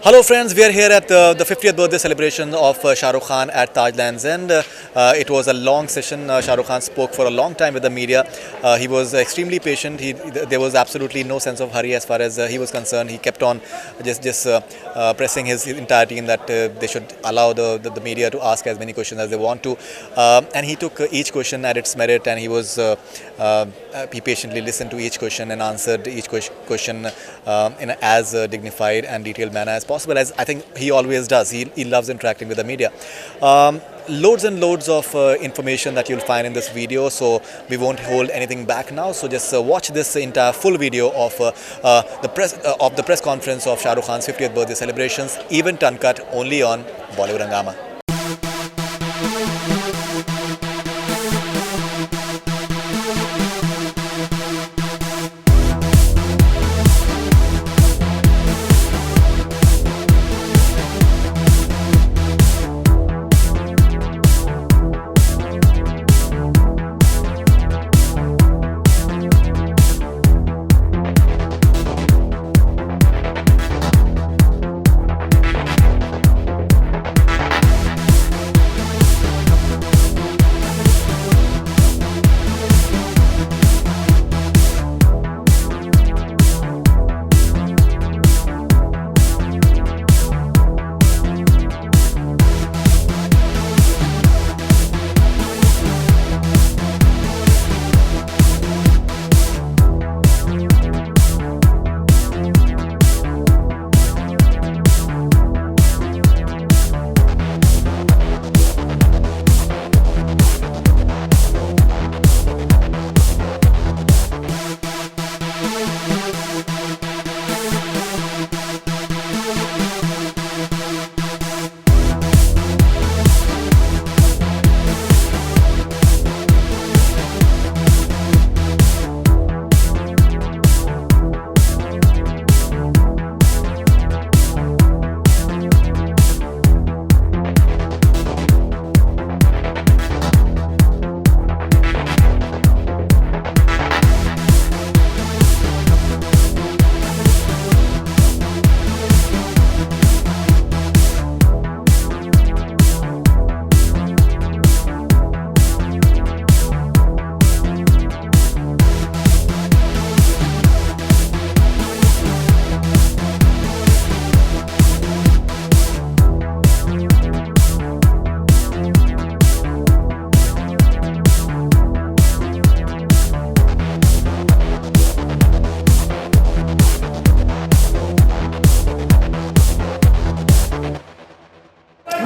Hello friends, we are here at the 50th birthday celebration of Shah Rukh Khan at Taj Lands End. It was a long session. Shah Rukh Khan spoke for a long time with the media. He was extremely patient. There was absolutely no sense of hurry as far as he was concerned. He kept on just pressing his entire team that they should allow the media to ask as many questions as they want to. And he took each question at its merit, and he patiently listened to each question and answered each question in as dignified and detailed manner as possible, as I think he always does. He loves interacting with the media. Loads and loads of information that you'll find in this video, so we won't hold anything back now. So just watch this entire full video of the press conference of Shah Rukh Khan's 50th birthday celebrations, event uncut, only on Bollywood Hungama.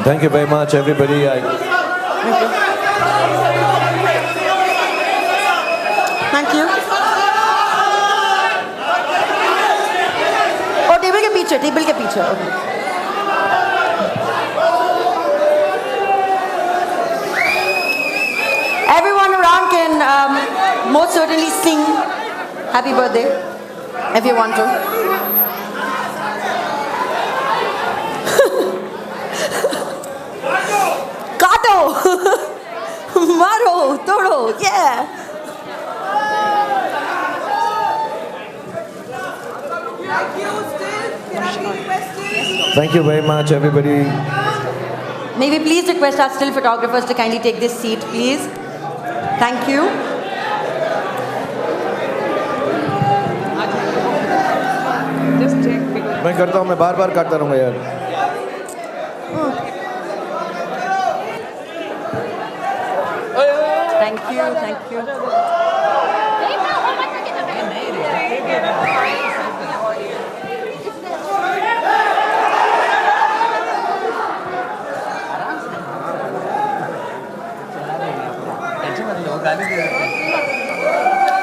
Thank you very much, everybody. Thank you. Oh, table के पीछे. Okay. Everyone around can most certainly sing happy birthday if you want to. Maro, Toro, yeah. Thank you very much, everybody. May we please request our still photographers to kindly take this seat, please. Thank you. मैं करता हूँ, मैं बार-बार काटता रहूँगा यार. Thank you.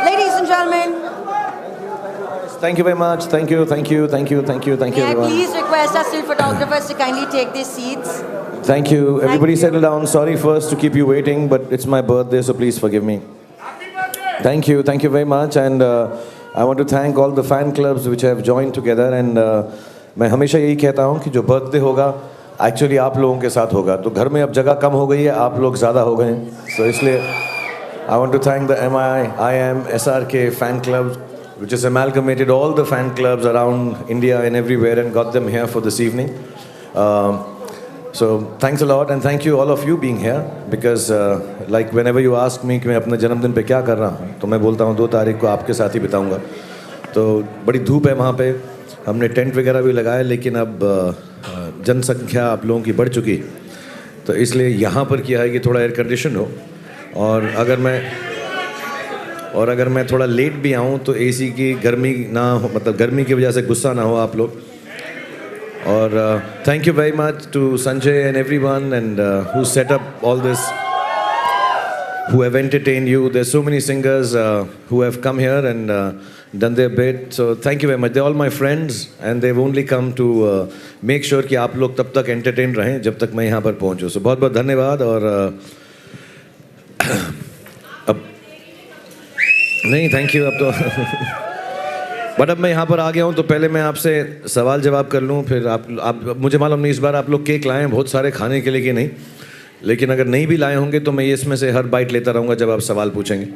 Ladies and gentlemen. Thank you very much. Thank you, May I everyone. please request our still photographers to kindly take their seats? Thank you. Everybody you. settle down. Sorry first to keep you waiting, but it's my birthday, so please forgive me. Thank you very much. And I want to thank all the fan clubs which have joined together. And मैं हमेशा यही कहता हूँ कि जो birthday होगा actually आप लोगों के साथ होगा. तो घर में अब जगह कम हो गई है, आप लोग ज़्यादा हो गए हैं. So इसलिए I want to thank the MI, IM, SRK fan clubs which has amalgamated all the fan clubs around India and everywhere and got them here for this evening. So thanks a lot and thank you all of you being here because like whenever you ask me कि मैं अपने जन्मदिन पे क्या कर रहा हूँ तो मैं बोलता हूँ 2 तारीख को आपके साथ ही बिताऊंगा. तो बड़ी धूप है वहाँ पे, हमने टेंट वगैरह भी लगाए लेकिन अब जनसंख्या आप लोगों की बढ़ चुकी तो इसलिए यहाँ पर किया है कि थोड़ा एयर कंडीशन हो और अगर मैं थोड़ा लेट भी आऊँ तो एसी की गर्मी ना हो, मतलब गर्मी की वजह से गुस्सा ना हो आप लोग. और thank you very much to Sanjay and everyone and who set up all this, who have entertained you. There's so many singers who have come here and done their bit. So thank you very much. They're all my friends and they've only come to make sure कि आप लोग तब तक entertained रहें जब तक मैं यहाँ पर पहुँचूँ. So बहुत बहुत धन्यवाद. और अब नहीं थैंक यू अब तो बट अब मैं यहाँ पर आ गया हूँ तो पहले मैं आपसे सवाल जवाब कर लूँ फिर आप मुझे मालूम नहीं इस बार आप लोग केक लाए हैं बहुत सारे खाने के लिए कि नहीं, लेकिन अगर नहीं भी लाए होंगे तो मैं ये इसमें से हर बाइट लेता रहूँगा जब आप सवाल पूछेंगे.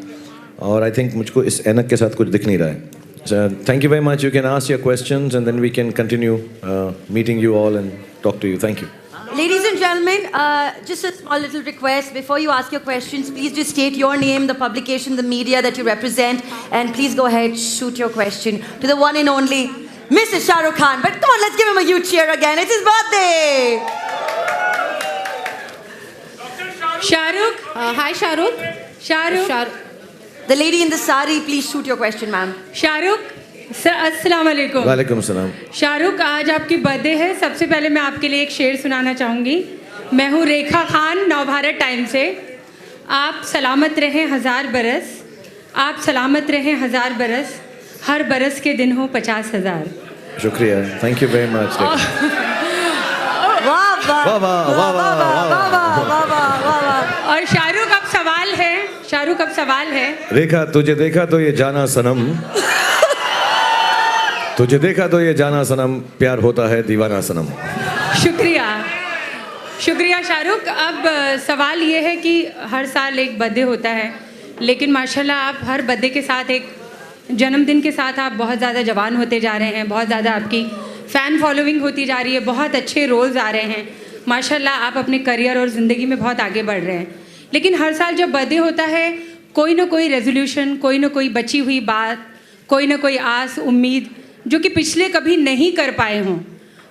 और आई थिंक मुझको इस ऐनक के साथ कुछ दिख नहीं रहा है. Thank you very much. You can ask your questions and then we can continue meeting you all and talk to you. Thank you. Ladies and gentlemen, just a small little request. Before you ask your questions, please just state your name, the publication, the media that you represent, and please go ahead, shoot your question to the one and only Mr. Shah Rukh Khan. But come on, let's give him a huge cheer again. It's his birthday. Shah Rukh. Hi, Shah Rukh. Shah Rukh. The lady in the sari, please shoot your question, ma'am. Shah Rukh. अस्सलाम वालेकुम. वालेकुम सलाम. शाहरुख, आज आपकी birthday है. सबसे पहले मैं आपके लिए एक शेर सुनाना चाहूँगी. मैं हूँ रेखा खान, नवभारत टाइम से. आप सलामत रहें 1000 बरस, आप सलामत रहें 1000 बरस, हर बरस के दिन हो 50,000. शुक्रिया. Thank you very much. और शाहरुख अब सवाल है. रेखा तुझे देखा तो ये जाना सनम, तुझे देखा तो ये जाना सनम, प्यार होता है दीवाना सनम. शुक्रिया शाहरुख. अब सवाल ये है कि हर साल एक बर्थडे होता है, लेकिन माशाल्लाह आप हर बर्थडे के साथ एक जन्मदिन के साथ आप बहुत ज़्यादा जवान होते जा रहे हैं, बहुत ज़्यादा आपकी फ़ैन फॉलोइंग होती जा रही है, बहुत अच्छे रोल्स आ रहे हैं माशाल्लाह. आप अपने करियर और ज़िंदगी में बहुत आगे बढ़ रहे हैं, लेकिन हर साल जब बर्थडे होता है कोई ना कोई रेजोल्यूशन, कोई ना कोई बची हुई बात, कोई ना कोई आस उम्मीद जो कि पिछले कभी नहीं कर पाए हों,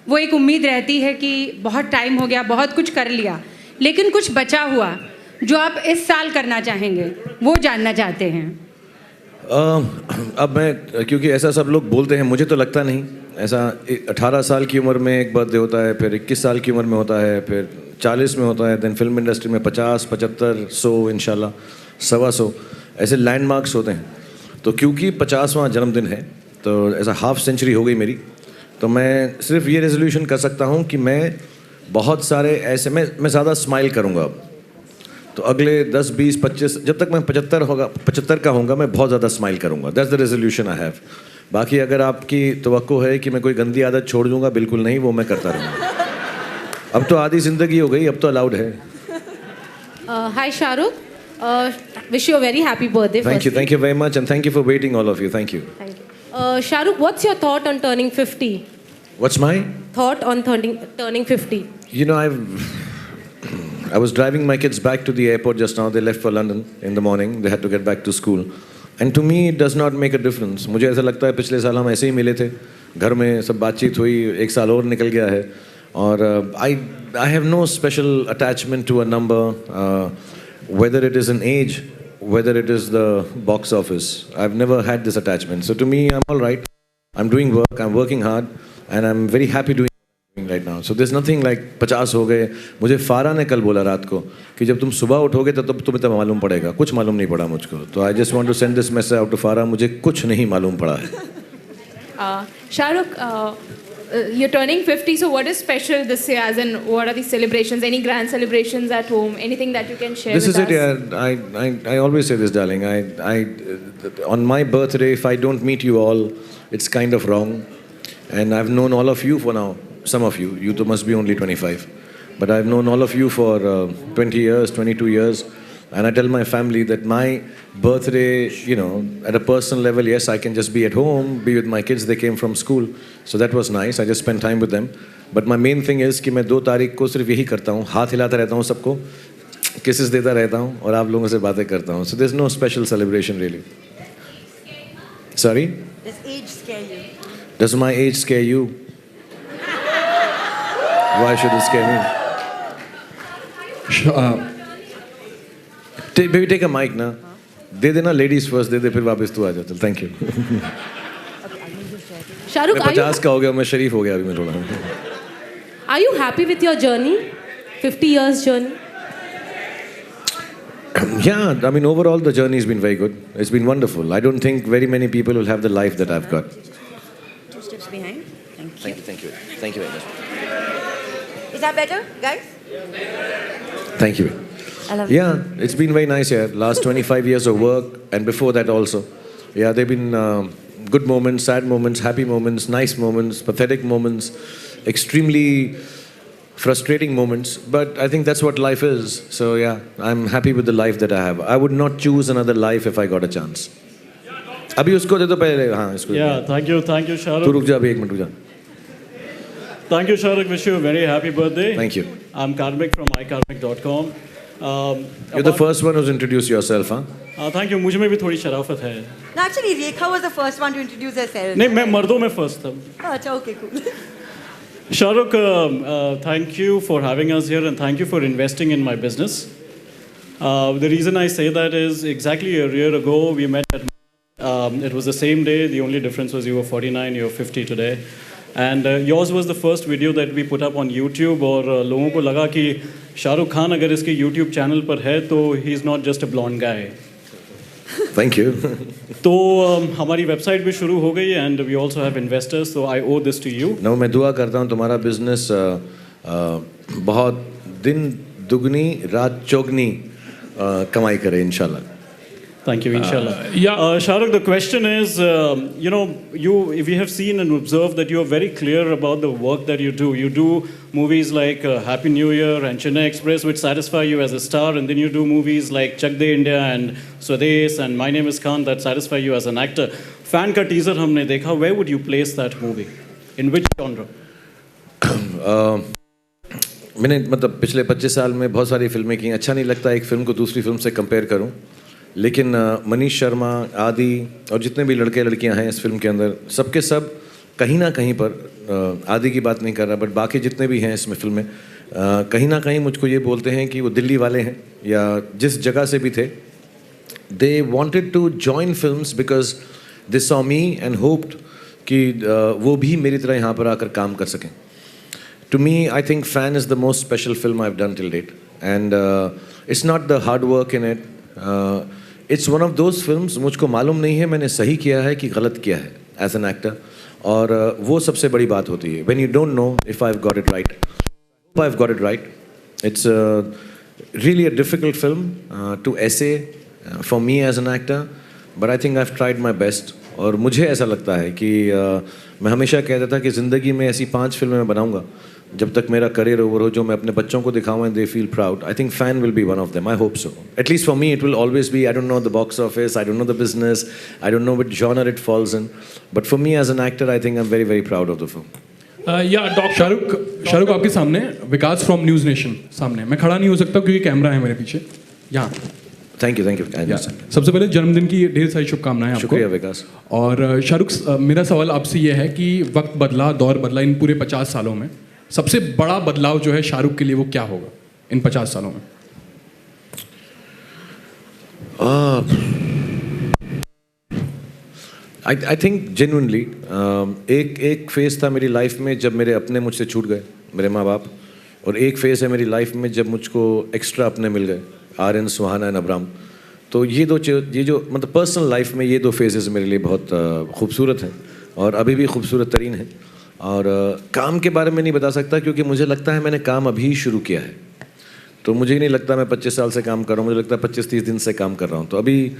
वो एक उम्मीद रहती है कि बहुत टाइम हो गया, बहुत कुछ कर लिया, लेकिन कुछ बचा हुआ जो आप इस साल करना चाहेंगे, वो जानना चाहते हैं. अब मैं, क्योंकि ऐसा सब लोग बोलते हैं, मुझे तो लगता नहीं ऐसा. 18 साल की उम्र में एक बर्थडे होता है, फिर 21 साल की उम्र में होता है, फिर 40 में होता है, देन फिल्म इंडस्ट्री में 50, 75, 100 इंशाल्लाह 125 ऐसे लैंडमार्क्स होते हैं. तो क्योंकि 50वां जन्मदिन है तो ऐसा हाफ सेंचुरी हो गई मेरी, तो मैं सिर्फ ये रेजोल्यूशन कर सकता हूँ कि मैं बहुत सारे ऐसे मैं ज़्यादा स्माइल करूँगा अब. तो अगले 10, 20, 25 जब तक मैं 75 का होऊंगा मैं बहुत ज़्यादा स्माइल करूँगा. That's the resolution I have. बाकी अगर आपकी तवक्को है कि मैं कोई गंदी आदत छोड़ दूँगा, बिल्कुल नहीं, वो मैं करता रहूँगा. अब तो आधी ज़िंदगी हो गई, अब तो अलाउड है. Hi Shahrukh, wish you a very happy birthday. Thank you very much and thank you for waiting, all of you. Thank you. Shahrukh, what's your thought on turning 50? What's my Thought on turning 50? You know, I was driving my kids back to the airport just now. They left for London in the morning. They had to get back to school. And to me, it does not make a difference. मुझे ऐसा लगता है पिछले साल हम ऐसे ही मिले थे, घर में सब बातचीत हुई, एक साल और निकल गया है. और I have no special attachment to a number, whether it is an age, whether it is the box office. I've never had this attachment. So to me, I'm all right. I'm doing work, I'm working hard, and I'm very happy doing right now. So there's nothing like 50 हो गए. मुझे फारा ने कल बोला रात को कि जब तुम सुबह उठोगे तो तब तुम्हें तो मालूम पड़ेगा. कुछ मालूम नहीं पड़ा मुझको. तो I just want to send this message out to Farah. मुझे कुछ नहीं मालूम पड़ा है. Shahrukh, you're turning 50, so what is special this year? As in, what are the celebrations? Any grand celebrations at home? Anything that you can share this with us? us? This is it, yeah. I always say this, darling. On my birthday, if I don't meet you all, it's kind of wrong. And I've known all of you for now. Some of you. You must be only 25. But I've known all of you for 20 years, 22 years. And I tell my family that my birthday, you know, at a personal level, yes, I can just be at home, be with my kids. They came from school, so that was nice. I just spent time with them. But my main thing is कि मैं 2 तारीख को सिर्फ यही करता हूँ, हाथ हिलाता रहता हूँ सबको, kisses देता रहता हूँ और आप लोगों से बातें करता हूँ. So there's no special celebration really. Sorry? Does age scare you? Does my age scare you? Why should it scare me? Baby, take a mic ना. दे देना ladies first, दे दे फिर वापस तू आ जा. चल, thank you. Shahrukh, मैं 50 का हो गया, मैं शरीफ हो गया अभी मैं थोड़ा. are you happy with your journey? 50 years journey? Yeah, I mean overall the journey has been very good. It's been wonderful. I don't think very many people will have the life that I've got. 2 steps behind. Thank you. Thank you very much. Is that better, guys? Thank you. I love you. Yeah, it's been very nice here. Last 25 years of work and before that also. Yeah, there've been good moments, sad moments, happy moments, nice moments, pathetic moments, extremely frustrating moments. But I think that's what life is. So yeah, I'm happy with the life that I have. I would not choose another life if I got a chance. अभी उसको दे दो पहले. हाँ, इसको. Yeah, thank you, Shahrukh. तू रुक जा अभी 1 मिनट रुक जा. Thank you, Shahrukh. Wish you a very happy birthday. Thank you. I'm Karmik from ikarmik.com. You're the first one who's introduced yourself, huh? Thank you. मुझे में भी थोड़ी शराफत है. No, actually, Rekha was the first one to introduce herself. नहीं, मैं मर्दों में first था. Oh, अच्छा, okay, cool. Shahrukh, thank you for having us here and thank you for investing in my business. The reason I say that is exactly a year ago we met at it was the same day. The only difference was you were 49, you're 50 today. And yours was the first video that we put up on YouTube और लोगों को लगा कि शाहरुख खान अगर इसके YouTube channel पर है तो he is not just a blonde guy. Thank you. तो हमारी वेबसाइट भी शुरू हो गई and we also have investors, so I owe this to you. No, मैं दुआ करता हूँ तुम्हारा बिजनेस बहुत दिन दुगनी रात चौगनी कमाई करे इंशाल्लाह. Thank you, inshallah. Shahrukh, the question is, we have seen and observed that you are very clear about the work that you do. You do movies like Happy New Year and Chennai Express, which satisfy you as a star, and then you do movies like Chak De India and Swades and My Name is Khan that satisfy you as an actor. Fan ka teaser हमने देखा. Where would you place that movie? In which genre? मैंने मतलब पिछले 25 साल में बहुत सारी फिल्में की. अच्छा नहीं लगता एक फिल्म को दूसरी फिल्म से कंपेयर करूं, लेकिन मनीष शर्मा आदि और जितने भी लड़के लड़कियां हैं इस फिल्म के अंदर सबके सब कहीं ना कहीं पर आदि की बात नहीं कर रहा बट बाकी जितने भी हैं इसमें फिल्म में कहीं ना कहीं मुझको ये बोलते हैं कि वो दिल्ली वाले हैं या जिस जगह से भी थे. They wanted to join films because they saw me and hoped कि वो भी मेरी तरह यहाँ पर आकर काम कर सकें. To me I think Fan is the most special film I have done till date and it's not the hard work in it. It's one of those films मुझको मालूम नहीं है मैंने सही किया है कि गलत किया है एज एन एक्टर और वो सबसे बड़ी बात होती है. When you don't know if I have got it right. I have got it right. It's really a difficult film to essay for me as an actor but I think I have tried my best. और मुझे ऐसा लगता है कि मैं हमेशा कहता था कि ज़िंदगी में ऐसी 5 फिल्में मैं बनाऊंगा जब तक मेरा करियर ओवर हो जो मैं अपने बच्चों को दिखाऊं and they feel proud. I think Fan will be one of them. I hope so. At least for me it will always be. I don't know the box office, I don't know the business, I don't know which genre it falls in but for me as an actor I think I am very very proud of the film. Shahrukh आपके सामने विकास from news nation सामने. मैं खड़ा नहीं हो सकता क्योंकि camera है मेरे पीछे यहाँ. Thank you. सबसे पहले जन्मदिन की ढेर सारी शुभकामनाएं आपको. शुक्रिया विकास. और शाहरुख मेरा सवाल आपसे ये है कि वक्त बदला, दौर बदला इन पूरे 50 सालों में. सबसे बड़ा बदलाव जो है शाहरुख के लिए वो क्या होगा इन 50 सालों में? आई थिंक जेन्युइनली एक फेज़ था मेरी लाइफ में जब मेरे अपने मुझसे छूट गए मेरे माँ बाप और एक फेज़ है मेरी लाइफ में जब मुझको एक्स्ट्रा अपने मिल गए आर्यन सुहाना एंड अब्राम. तो ये जो मतलब पर्सनल लाइफ में ये 2 फेजेस मेरे लिए बहुत खूबसूरत हैं और अभी भी खूबसूरत तरीन है. और काम के बारे में नहीं बता सकता क्योंकि मुझे लगता है मैंने काम अभी शुरू किया है. तो मुझे नहीं लगता मैं 25 साल से काम कर रहा हूँ. मुझे लगता है 25-30 दिन से काम कर रहा हूँ. तो अभी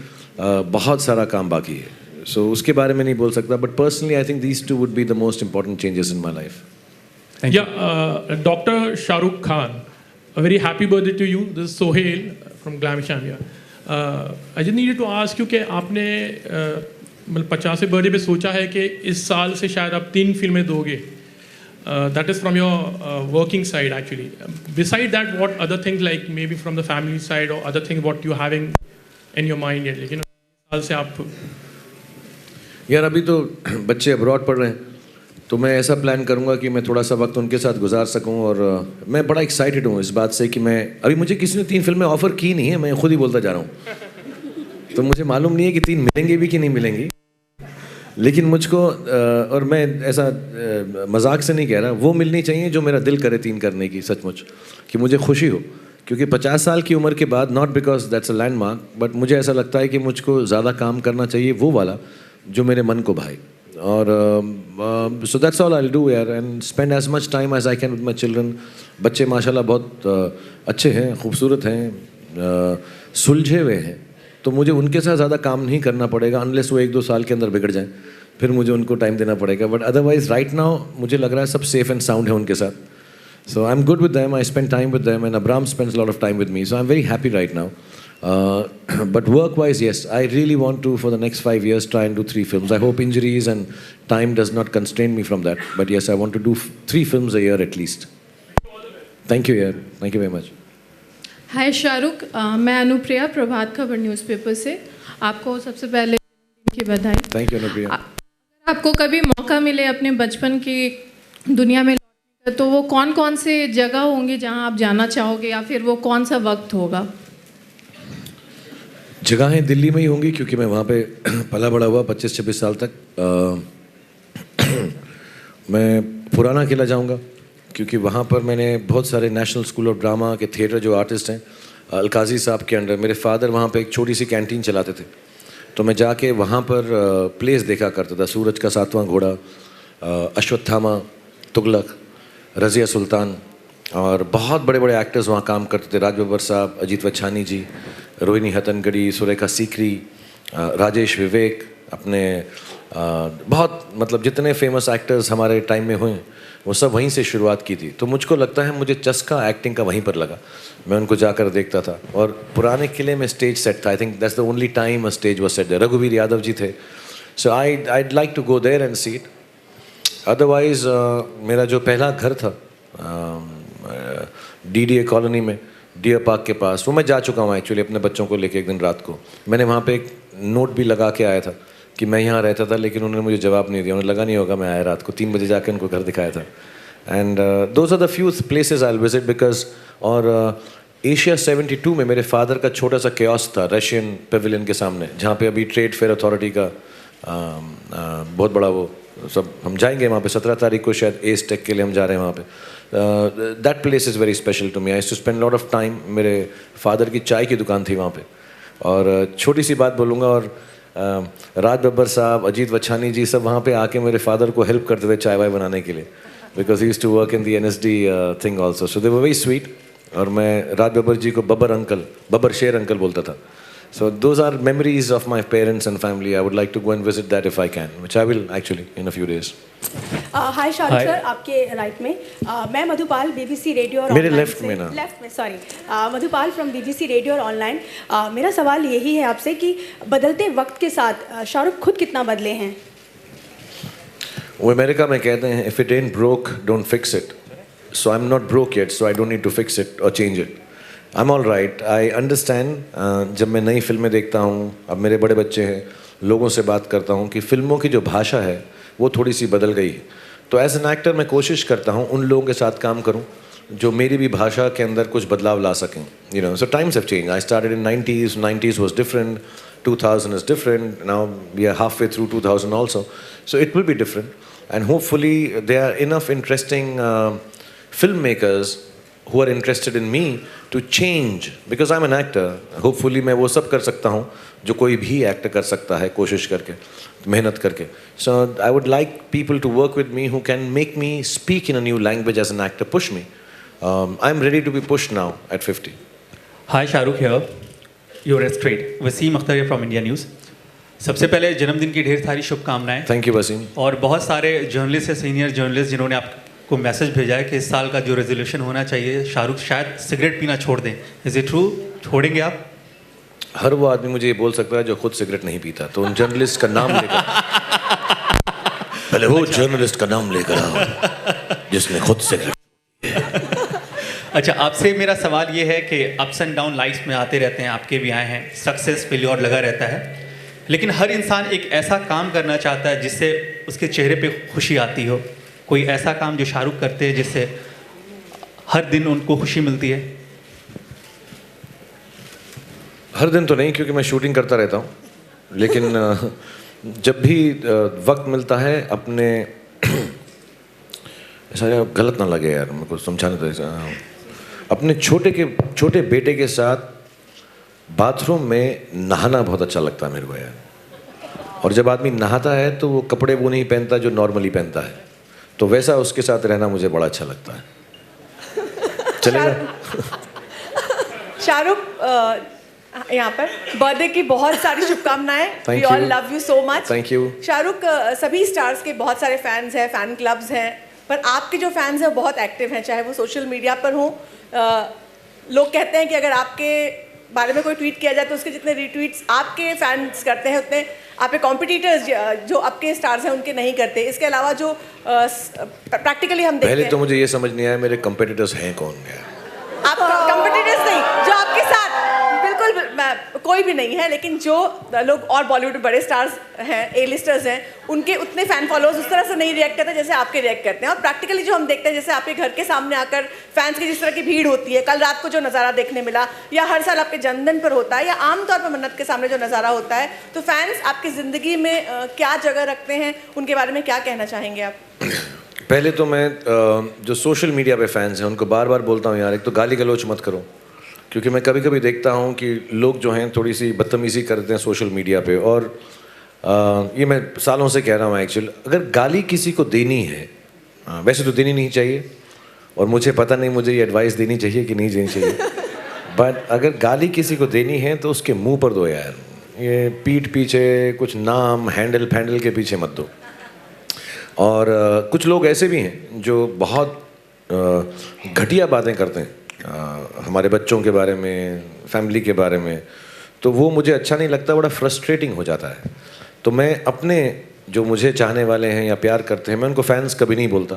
बहुत सारा काम बाकी है. सो उसके बारे में नहीं बोल सकता but personally I think these 2 would be the most important changes in my life. Dr. Shahrukh Khan, a very happy birthday to you. This is Sohail from Glamisham here. I just needed to ask you कि आपने मतलब 50वें birthday पे सोचा है कि इस साल से शायद आप 3 फिल्में दोगे. That is from your working side actually. Beside that, what other things like maybe from the family side or other things what you having in your mind yet? लेकिन साल से आप यार अभी तो बच्चे अब्रॉड पढ़ रहे हैं, तो मैं ऐसा प्लान करूंगा कि मैं थोड़ा सा वक्त उनके साथ गुजार सकूं. और मैं बड़ा एक्साइटेड हूं इस बात से कि मैं अभी मुझे किसी ने 3 फिल्में ऑफ़र की नहीं है, मैं खुद ही बोलता जा रहा हूं. तो मुझे मालूम नहीं है कि 3 मिलेंगी भी कि नहीं मिलेंगी, लेकिन मुझको और मैं ऐसा मजाक से नहीं कह रहा, वो मिलनी चाहिए जो मेरा दिल करे 3 करने की, सचमुच कि मुझे खुशी हो. क्योंकि 50 साल की उम्र के बाद, not because that's a landmark, but मुझे ऐसा लगता है कि मुझको ज़्यादा काम करना चाहिए वो वाला जो मेरे मन को भाए. और so that's all I will do यार, and spend as much time as I can with my children. बच्चे माशाल्लाह बहुत अच्छे हैं, खूबसूरत हैं, सुलझे हुए हैं, तो मुझे उनके साथ ज़्यादा काम नहीं करना पड़ेगा अनलेस वो 1-2 साल के अंदर बिगड़ जाएं, फिर मुझे उनको टाइम देना पड़ेगा. बट अदरवाइज राइट नाउ मुझे लग रहा है सब सेफ एंड साउंड है उनके साथ. So I am good with them, I spend time with them, and AbRam spends lot of time with me, so I am very happy right now. But work-wise, yes, I really want to, for the next 5 years, try and do 3 films. I hope injuries and time does not constrain me from that. But yes, I want to do 3 films a year at least. Thank you, yeah. Thank you very much. हाय शाहरुख, मैं Anupriya Prabhat Khabar newspaper से. आपको सबसे पहले की बधाई. Thank you, Anupriya. अगर आपको कभी मौका मिले अपने बचपन की दुनिया में लौटने का, तो वो कौन-कौन से जगह होंगी जहां आप जाना चाहोगे, या फिर वो कौन सा वक्त होगा? जगहें दिल्ली में ही होंगी क्योंकि मैं वहाँ पे पला बड़ा हुआ 25-26 साल तक. मैं पुराना किला जाऊँगा क्योंकि वहाँ पर मैंने बहुत सारे नेशनल स्कूल ऑफ ड्रामा के थिएटर जो आर्टिस्ट हैं अलकाजी साहब के अंडर, मेरे फादर वहाँ पे एक छोटी सी कैंटीन चलाते थे, तो मैं जाके वहाँ पर प्लेस देखा करता था. सूरज का 7वां घोड़ा, अश्वत्थामा, तुगलक, रज़िया सुल्तान, और बहुत बड़े बड़े एक्टर्स वहाँ काम करते थे. राज बब्बर साहब, अजीत वच्छानी जी, रोहिणी हतनगढ़ी, सुरेखा सीकरी, राजेश विवेक, अपने बहुत मतलब जितने फेमस एक्टर्स हमारे टाइम में हुए वो सब वहीं से शुरुआत की थी. तो मुझको लगता है मुझे चस्का एक्टिंग का वहीं पर लगा. मैं उनको जाकर देखता था और पुराने किले में स्टेज सेट था. I think that's the only time a stage was set there. रघुवीर यादव जी थे. So I'd like to go there and see it. Otherwise मेरा जो पहला घर था DDA कॉलोनी में, डियर पार्क के पास, वो मैं जा चुका हूँ एक्चुअली अपने बच्चों को लेके. एक दिन रात को मैंने वहाँ पे एक नोट भी लगा के आया था कि मैं यहाँ रहता था, लेकिन उन्होंने मुझे जवाब नहीं दिया. उन्हें लगा नहीं होगा मैं आया रात को 3 बजे जाकर उनको घर दिखाया था. And those are the few places I will visit because. और एशिया 72 में मेरे फादर का छोटा सा कियोस्क था रशियन पेविलियन के सामने, जहाँ पे अभी ट्रेड फेयर अथॉरिटी का बहुत बड़ा वो सब, हम जाएंगे वहाँ पे 17 तारीख को शायद एस टेक के लिए हम जा रहे हैं वहाँ पे. That place is very special to me. I too spend lot of time. मेरे फादर की चाय की दुकान थी वहाँ पे. और छोटी सी बात बोलूँगा, और राज बब्बर साहब, अजीत वच्छानी जी सब वहाँ पे आके मेरे फादर को हेल्प करते थे चाय वाय बनाने के लिए, because he used to work in the NSD thing also. So they were very sweet. और मैं राज बब्बर जी को बब्बर शेर अंकल बोलता था. So those are memories of my parents and family. I would like to go and visit that if I can, which I will actually in a few days. Hi Shahrukh sir, आपके right में मैं Madhupal BBC radio और मेरे left में ना, left में sorry, Madhupal from BBC radio और online. मेरा सवाल यही है आपसे कि बदलते वक्त के साथ शाहरुख खुद कितना बदले हैं? वो अमेरिका में कहते हैं if it ain't broke don't fix it. So I'm not broke yet, so I don't need to fix it or change it. I'm all right. I understand. जब मैं नई फिल्में देखता हूँ, अब मेरे बड़े बच्चे हैं, लोगों से बात करता हूँ कि फिल्मों की जो भाषा है वो थोड़ी सी बदल गई है. तो एज एन एक्टर मैं कोशिश करता हूँ उन लोगों के साथ काम करूँ जो मेरी भी भाषा के अंदर कुछ बदलाव ला सकें. You know, so times have changed. I started in 90s. 90s was different. 2000 is different. Now we are halfway through 2000 also. So it will be different. And hopefully there are enough interesting filmmakers who are interested in me to change, because I'm an actor. Hopefully मैं वो सब कर सकता हूँ जो कोई भी actor कर सकता है कोशिश करके, मेहनत करके. So I would like people to work with me who can make me speak in a new language as an actor, push me. I'm ready to be pushed now at 50. Hi Shahrukh here. You're straight. Wasim Akhtar here from India News. सबसे पहले जन्मदिन की ढेर सारी शुभकामनाएं. Thank you Wasim. और बहुत सारे जर्नलिस्ट या सीनियर जर्नलिस्ट जिन्होंने को मैसेज भेजा है कि इस साल का जो रेजोल्यूशन होना चाहिए, शाहरुख शायद सिगरेट पीना छोड़ दें। Is it true? छोड़ेंगे आप? हर वो आदमी मुझे ये बोल सकता है जो खुद सिगरेट नहीं पीता, तो उन जर्नलिस्ट का नाम लेकर पहले वो जर्नलिस्ट का नाम लेकर आओ जिसने खुद सिगरेट। अच्छा, आपसे मेरा सवाल ये है कि अप्स एंड डाउन लाइफ में आते रहते हैं, आपके भी आए हैं, सक्सेस फेल्योर लगा रहता है, लेकिन हर इंसान एक ऐसा काम करना चाहता है जिससे उसके चेहरे पे खुशी आती हो। कोई ऐसा काम जो शाहरुख करते हैं जिससे हर दिन उनको खुशी मिलती है? हर दिन तो नहीं, क्योंकि मैं शूटिंग करता रहता हूँ, लेकिन जब भी वक्त मिलता है अपने ऐसा गलत ना लगे यार, मेरे को समझाने तो अपने छोटे बेटे के साथ बाथरूम में नहाना बहुत अच्छा लगता है मेरे को यार। और जब आदमी नहाता है तो वो कपड़े वो नहीं पहनता जो नॉर्मली पहनता है, तो वैसा उसके साथ रहना मुझे बड़ा अच्छा लगता है। चलेगा? शाहरुख यहाँ पर बर्थडे की बहुत सारी शुभकामनाएं। We all love you so much. Thank you. Shahrukh, सभी स्टार्स के बहुत सारे फैंस हैं, फैन क्लब्स हैं, पर आपके जो फैंस हैं वो बहुत एक्टिव हैं, चाहे वो सोशल मीडिया पर हों। लोग कहते हैं कि अगर आपके बारे में कोई ट्वीट किया जाए तो उसके जितने रीट्वीट्स आपके फैंस करते हैं उतने आपके कॉम्पिटिटर्स जो आपके स्टार्स हैं उनके नहीं करते। इसके अलावा जो प्रैक्टिकली हम देखते हैं, पहले तो मुझे ये समझ नहीं आया मेरे कंपेटिटर्स हैं कौन है। आप कंपटीटर्स नहीं, जो आपके साथ बिल्कुल कोई भी नहीं है, लेकिन जो लोग और बॉलीवुड में बड़े स्टार्स हैं, ए लिस्टर्स हैं, उनके उतने फैन फॉलोअर्स उस तरह से नहीं रिएक्ट करते जैसे आपके रिएक्ट करते हैं। और प्रैक्टिकली जो हम देखते हैं, जैसे आपके घर के सामने आकर फैंस की जिस तरह की भीड़ होती है, कल रात को जो नज़ारा देखने मिला, या हर साल आपके जन्मदिन पर होता है, या आमतौर पर मन्नत के सामने जो नज़ारा होता है, तो फैंस आपकी ज़िंदगी में क्या जगह रखते हैं, उनके बारे में क्या कहना चाहेंगे आप? पहले तो मैं जो सोशल मीडिया पे फैंस हैं उनको बार बार बोलता हूँ यार, एक तो गाली गलौच मत करो, क्योंकि मैं कभी कभी देखता हूँ कि लोग जो हैं थोड़ी सी बदतमीज़ी करते हैं सोशल मीडिया पे। और ये मैं सालों से कह रहा हूँ एक्चुअली, अगर गाली किसी को देनी है, वैसे तो देनी नहीं चाहिए, और मुझे पता नहीं मुझे ये एडवाइस देनी चाहिए कि नहीं देनी चाहिए, बट अगर गाली किसी को देनी है तो उसके मुंह पर दो यार, ये पीठ पीछे कुछ नाम हैंडल फैंडल के पीछे मत दो। और कुछ लोग ऐसे भी हैं जो बहुत घटिया बातें करते हैं हमारे बच्चों के बारे में, फैमिली के बारे में, तो वो मुझे अच्छा नहीं लगता, बड़ा फ्रस्ट्रेटिंग हो जाता है। तो मैं अपने जो मुझे चाहने वाले हैं या प्यार करते हैं, मैं उनको फैंस कभी नहीं बोलता,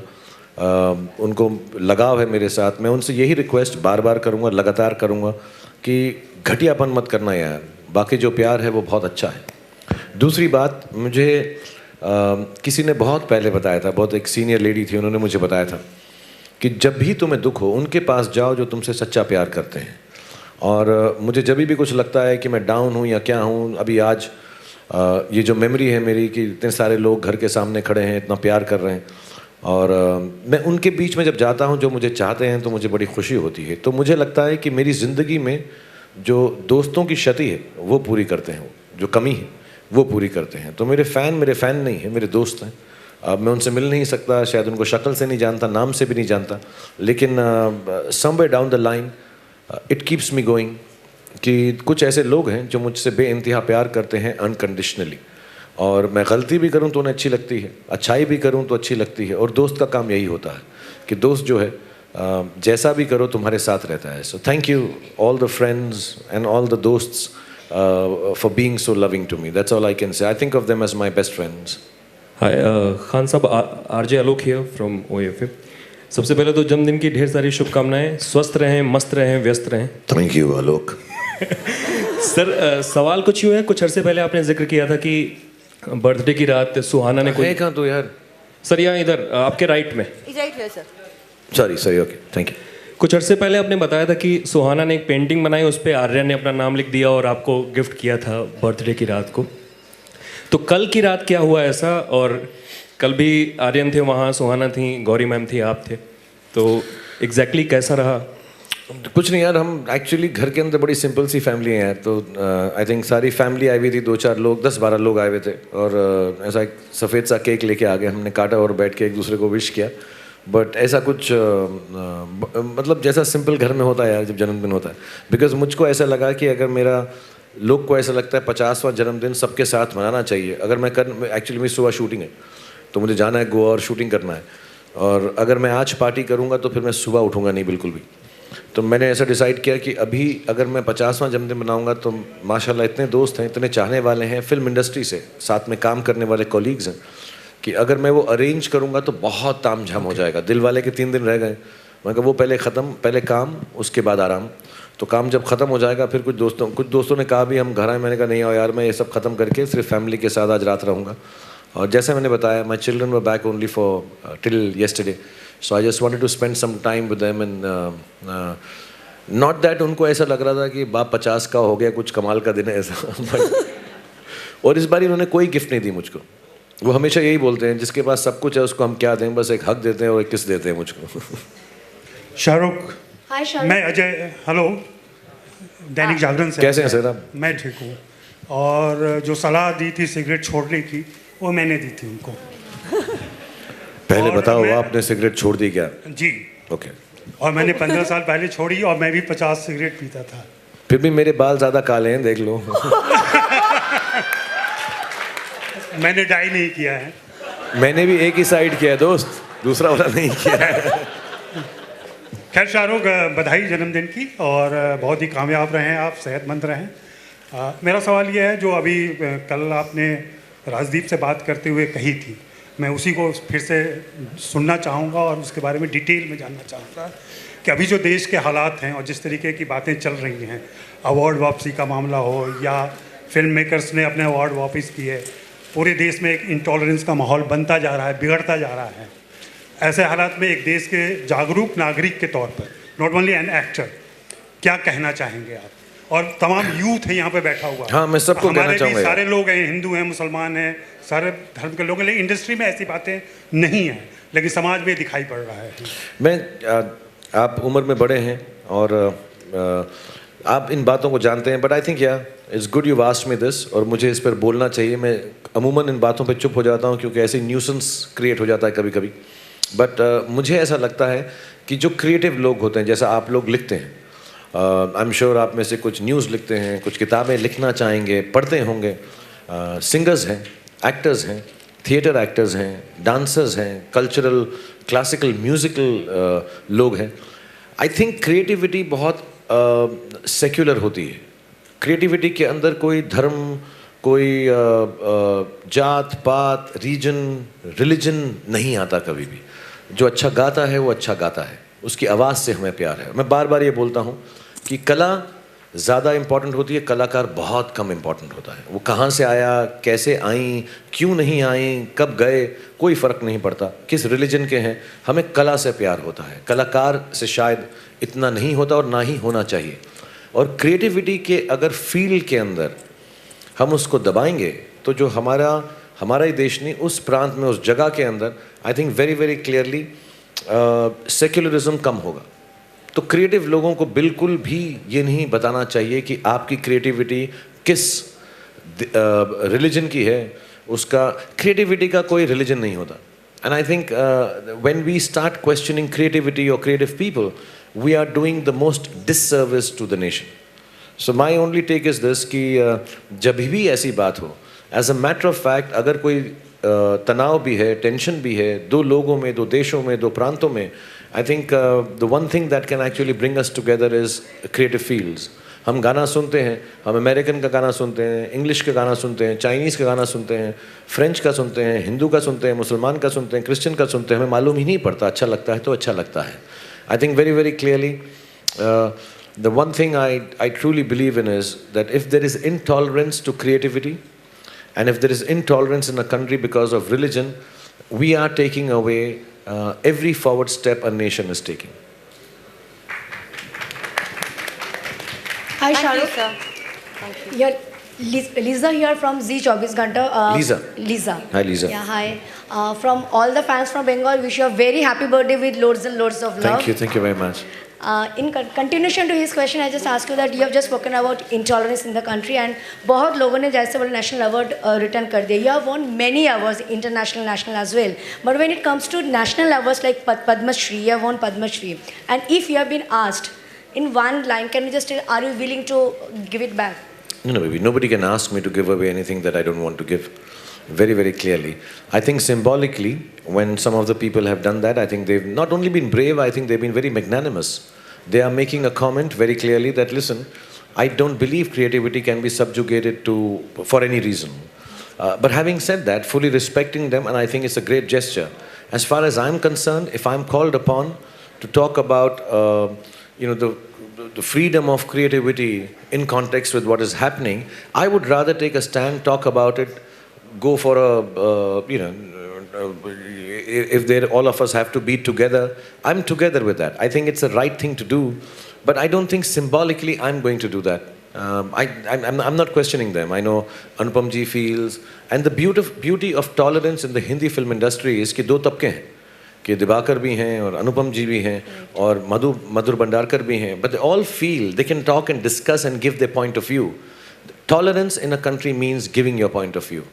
उनको लगाव है मेरे साथ, मैं उनसे यही रिक्वेस्ट बार बार करूँगा, लगातार करूँगा कि घटियापन मत करना यार, बाकी जो प्यार है वो बहुत अच्छा है। दूसरी बात, मुझे किसी ने बहुत पहले बताया था, बहुत एक सीनियर लेडी थी, उन्होंने मुझे बताया था कि जब भी तुम्हें दुख हो उनके पास जाओ जो तुमसे सच्चा प्यार करते हैं। और मुझे जब भी कुछ लगता है कि मैं डाउन हूँ या क्या हूँ, अभी आज ये जो मेमोरी है मेरी कि इतने सारे लोग घर के सामने खड़े हैं, इतना प्यार कर रहे हैं, और मैं उनके बीच में जब जाता हूँ जो मुझे चाहते हैं तो मुझे बड़ी खुशी होती है। तो मुझे लगता है कि मेरी ज़िंदगी में जो दोस्तों की क्षति है वो पूरी करते हैं, जो कमी है वो पूरी करते हैं। तो मेरे फ़ैन नहीं है, मेरे दोस्त हैं। अब मैं उनसे मिल नहीं सकता, शायद उनको शक्ल से नहीं जानता, नाम से भी नहीं जानता, लेकिन somewhere down the line it keeps me going कि कुछ ऐसे लोग हैं जो मुझसे बेइंतहा प्यार करते हैं अनकंडीशनली, और मैं गलती भी करूं तो उन्हें अच्छी लगती है, अच्छाई भी करूं तो अच्छी लगती है। और दोस्त का काम यही होता है कि दोस्त जो है जैसा भी करो तुम्हारे साथ रहता है। So thank you all the friends and all the दोस्ट्स for being so loving to me, that's all I can say. I think of them as my best friends. Hi Khan साहब, RJ Alok here from OFM। सबसे पहले तो जन्मदिन की ढेर सारी शुभकामनाएं, स्वस्थ रहें, मस्त रहें, व्यस्त रहें। Thank you Alok. सर सवाल कुछ यूँ है, कुछ अरसे पहले आपने जिक्र किया था कि बर्थडे की रात सुहाना ने कोई कहाँ तो यार सर यहाँ इधर आपके राइट में, सॉरी ओके थैंक यू। कुछ अरसे पहले आपने बताया था कि सुहाना ने एक पेंटिंग बनाई, उस पर आर्यन ने अपना नाम लिख दिया और आपको गिफ्ट किया था बर्थडे की रात को। तो कल की रात क्या हुआ ऐसा? और कल भी आर्यन थे वहाँ, सुहाना थी, गौरी मैम थी, आप थे, तो एग्जैक्टली कैसा रहा? कुछ नहीं यार, हम एक्चुअली घर के अंदर बड़ी सिंपल सी फैमिली है यार, तो आई थिंक सारी फैमिली आई हुई थी, 2-4 लोग, 10-12 लोग आए हुए थे, और ऐसा एक सफ़ेद सा केक लेके आ गए, हमने काटा और बैठ के एक दूसरे को विश किया। बट ऐसा कुछ मतलब जैसा सिंपल घर में होता है यार जब जन्मदिन होता है, बिकॉज मुझको ऐसा लगा कि अगर मेरा, लोग को ऐसा लगता है 50वां जन्मदिन सबके साथ मनाना चाहिए। अगर मैं एक्चुअली मेरी सुबह शूटिंग है तो मुझे जाना है गोवा और शूटिंग करना है, और अगर मैं आज पार्टी करूँगा तो फिर मैं सुबह उठूँगा नहीं बिल्कुल भी। तो मैंने ऐसा डिसाइड किया कि अभी अगर मैं 50वां जन्मदिन मनाऊंगा तो माशाल्लाह इतने दोस्त हैं, इतने चाहने वाले हैं, फिल्म इंडस्ट्री से साथ में काम करने वाले कॉलीग्स हैं कि अगर मैं वो अरेंज करूंगा तो बहुत तामझाम हो जाएगा। दिल वाले के 3 दिन रह गए, मैं कहा वो पहले काम उसके बाद आराम। तो काम जब ख़त्म हो जाएगा फिर कुछ दोस्तों ने कहा भी हम घर आए, मैंने कहा नहीं आओ यार, मैं ये सब ख़त्म करके सिर्फ फैमिली के साथ आज रात रहूँगा। और जैसे मैंने बताया, my children were back only for till yesterday, so I just wanted to spend some time with them and not that उनको ऐसा लग रहा था कि बाप 50 का हो गया, कुछ कमाल का दिन है ऐसा। और इस बार उन्होंने कोई गिफ्ट नहीं दी मुझको। वो हमेशा यही बोलते हैं जिसके पास सब कुछ है उसको हम क्या दें, बस एक हक देते हैं और एक किस देते हैं मुझको। शाहरुख, हाय शाहरुख। मैं अजय, हेलो, दैनिक जागरण से। कैसे हैं सर आप? मैं ठीक हूँ। और जो सलाह दी थी सिगरेट छोड़ने की, वो मैंने दी थी उनको। पहले बताओ आपने सिगरेट छोड़ दी क्या? जी। ओके। और मैंने 15 साल पहले छोड़ी और मैं भी 50 सिगरेट पीता था। फिर भी मेरे बाल ज़्यादा काले हैं, देख लो। मैंने डाई नहीं किया है। मैंने भी एक ही साइड किया है दोस्त, दूसरा वाला नहीं किया है। खैर शाहरुख, बधाई जन्मदिन की, और बहुत ही कामयाब रहें आप, सेहतमंद रहें। मेरा सवाल ये है, जो अभी कल आपने राजदीप से बात करते हुए कही थी, मैं उसी को फिर से सुनना चाहूँगा और उसके बारे में डिटेल में जानना चाहूँगा कि अभी जो देश के हालात हैं और जिस तरीके की बातें चल रही हैं, अवार्ड वापसी का मामला हो या फिल्म मेकर्स ने अपने अवार्ड वापस किए, पूरे देश में एक इंटॉलरेंस का माहौल बनता जा रहा है, बिगड़ता जा रहा है। ऐसे हालात में एक देश के जागरूक नागरिक के तौर पर, नॉट ओनली एन एक्टर, क्या कहना चाहेंगे आप? और तमाम यूथ है यहाँ पे बैठा हुआ। हाँ, मैं सबको कहना चाहूँगा। सारे लोग हैं, हिंदू हैं, मुसलमान हैं, सारे धर्म के लोग हैं, लेकिन इंडस्ट्री में ऐसी बातें नहीं हैं, लेकिन समाज में दिखाई पड़ रहा है। आप उम्र में बड़े हैं और आप इन बातों को जानते हैं, but I think it's good you asked me this, और मुझे इस पर बोलना चाहिए। मैं अमूमन इन बातों पे चुप हो जाता हूँ क्योंकि ऐसी न्यूसेंस क्रिएट हो जाता है कभी कभी। बट मुझे ऐसा लगता है कि जो क्रिएटिव लोग होते हैं, जैसा आप लोग लिखते हैं, आई एम श्योर आप में से कुछ न्यूज़ लिखते हैं, कुछ किताबें लिखना चाहेंगे, पढ़ते होंगे, सिंगर्स हैं, एक्टर्स हैं, थिएटर एक्टर्स हैं, डांसर्स हैं, कल्चरल क्लासिकल म्यूज़िकल लोग हैं। आई थिंक क्रिएटिविटी बहुत सेक्युलर होती है। क्रिएटिविटी के अंदर कोई धर्म, कोई जात पात, रीजन, रिलीजन नहीं आता कभी भी। जो अच्छा गाता है वो अच्छा गाता है, उसकी आवाज़ से हमें प्यार है। मैं बार बार ये बोलता हूँ कि कला ज़्यादा इम्पॉर्टेंट होती है, कलाकार बहुत कम इम्पॉर्टेंट होता है। वो कहाँ से आया, कैसे आई, क्यों नहीं आई, कब गए, कोई फ़र्क नहीं पड़ता, किस रिलीजन के हैं, हमें कला से प्यार होता है। कलाकार से शायद इतना नहीं होता और ना ही होना चाहिए। और क्रिएटिविटी के अगर फील्ड के अंदर हम उसको दबाएंगे तो जो हमारा ही देश नहीं, उस प्रांत में, उस जगह के अंदर I think very very clearly secularism कम होगा। तो क्रिएटिव लोगों को बिल्कुल भी ये नहीं बताना चाहिए कि आपकी क्रिएटिविटी किस रिलीजन की है। उसका क्रिएटिविटी का कोई रिलीजन नहीं होता। And I think when we start questioning creativity और creative people, we are doing the most disservice to the nation. So my only take is this कि जब भी ऐसी बात हो, as a matter of fact, अगर कोई तनाव भी है, टेंशन भी है, दो लोगों में, दो देशों में, दो प्रांतों में, I think the one thing that can actually bring us together is creative fields. हम गाना सुनते हैं, हम अमेरिकन का गाना सुनते हैं, इंग्लिश का गाना सुनते हैं, चाइनीज़ का गाना सुनते हैं, फ्रेंच का सुनते हैं, हिंदू का सुनते हैं, मुसलमान का सुनते हैं, क्रिश्चियन का सुनते हैं, हमें मालूम ही नहीं पड़ता। अच्छा लगता है तो अच्छा लगता है। I think very very clearly the one thing I truly believe in is that if there is intolerance to creativity and if there is intolerance in a country because of religion, we are taking away every forward step a nation is taking. Hi Shahrukh. Thank you. You're Lisa here from Zee 24 Ghanta. Lisa. Hi Lisa. Yeah, hi. From all the fans from Bengal, wish you a very happy birthday with loads and loads of love. Thank you very much. In continuation to his question, I just ask you that you have just spoken about intolerance in the country and बहुत लोगों ने जैसे बोले national award return कर दिया. You have won many awards, international, national as well. But when it comes to national awards like Padma Shri, you have won Padma Shri. And if you have been asked in one line, can you just tell, are you willing to give it back? No, baby. Nobody can ask me to give away anything that I don't want to give. very, very clearly. I think symbolically, when some of the people have done that, I think they've not only been brave, I think they've been very magnanimous. They are making a comment very clearly that, listen, I don't believe creativity can be subjugated for any reason. But having said that, fully respecting them, and I think it's a great gesture. As far as I'm concerned, if I'm called upon to talk about, the freedom of creativity in context with what is happening, I would rather take a stand, talk about it, go for if all of us have to be together, I'm together with that. I think it's the right thing to do, but I don't think symbolically I'm going to do that. I'm not questioning them. I know Anupam ji feels, and the beauty of tolerance in the Hindi film industry is कि दो तबके हैं, कि दिवाकर भी हैं और अनुपम जी भी हैं और मधुर भंडारकर भी हैं, but they all feel they can talk and discuss and give their point of view. Tolerance in a country means giving your point of view,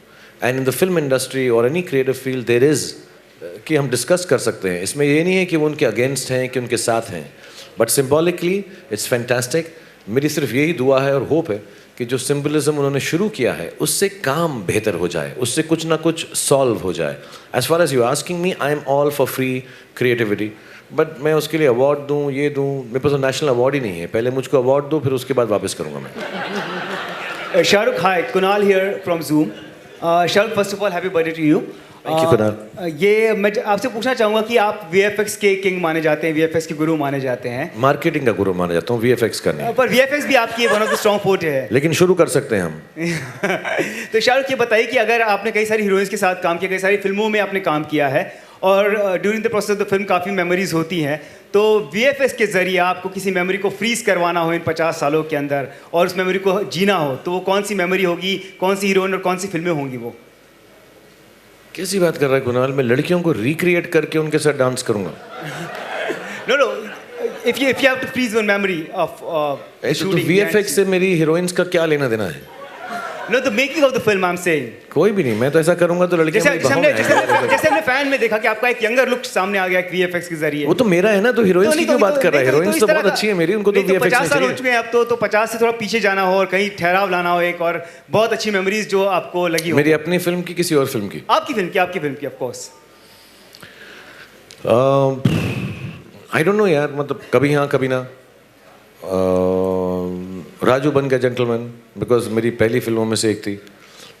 and in the film industry or any creative field there is कि हम discuss कर सकते हैं. इसमें ये नहीं है कि वो उनके against हैं कि उनके साथ हैं, but symbolically it's fantastic. मेरी सिर्फ यही दुआ है और होप है कि जो सिंबलिज्म उन्होंने शुरू किया है उससे काम बेहतर हो जाए, उससे कुछ ना कुछ सॉल्व हो जाए. As far as you asking me, I am all for free creativity, but मैं उसके लिए अवार्ड दूँ, ये दूँ, मेरे पास नेशनल अवार्ड ही नहीं है. पहले मुझको अवार्ड दो, फिर उसके बाद वापस करूँगा मैं. Shahrukh, hi, Kunal here from Zoom. Shahrukh, first of all happy birthday to you. Thank you Kunal. ये मैं आपसे पूछना चाहूँगा कि आप VFX के किंग माने जाते हैं, VFX के गुरु माने जाते हैं. मार्केटिंग का गुरु माना जाता हूँ, VFX करने. पर VFX भी आपकी one of the strong forte है. लेकिन शुरू कर सकते हैं हम. तो शाहरुख, ये बताइए कि अगर आपने कई सारी हीरोइंस के साथ काम किया, कई सारी फिल्मों में आपने काम किया है और during the process of the film काफ़ी मेमोरीज होती हैं, तो VFX के ज़रिए आपको किसी मेमोरी को फ्रीज करवाना हो इन 50 सालों के अंदर और उस मेमोरी को जीना हो, तो वो कौन सी मेमोरी होगी, कौन सी हीरोइन और कौन सी फिल्में होंगी वो? कैसी बात कर रहा है कुणाल? मैं लड़कियों को रिक्रिएट करके उनके साथ डांस करूंगा. No. If you have to freeze one memory of तो VFX से मेरी हीरोइंस का क्या लेना देना है? No, the making of the film I'm saying. कोई भी नहीं, मैं तो ऐसा करूंगा तो लड़कियां जैसे हमने फैन में देखा कि आपका एक यंगर लुक सामने आ गया VFX के जरिए. वो तो मेरा है ना, तो हीरोइंस की क्यों बात कर रहा है? हीरोइंस तो बहुत अच्छी है मेरी, उनको तो VFX 50 साल हो चुके हैं अब तो 50 से थोड़ा पीछे जाना हो और कहीं ठहराव लाना हो एक, और बहुत अच्छी मेमोरीज जो आपको लगी हो. मेरी अपनी फिल्म की, किसी और फिल्म की? आपकी फिल्म की of course. I don't no यार, मतलब कभी हाँ कभी ना. राजू बन गया जेंटलमैन, बिकॉज मेरी पहली फिल्मों में से एक थी.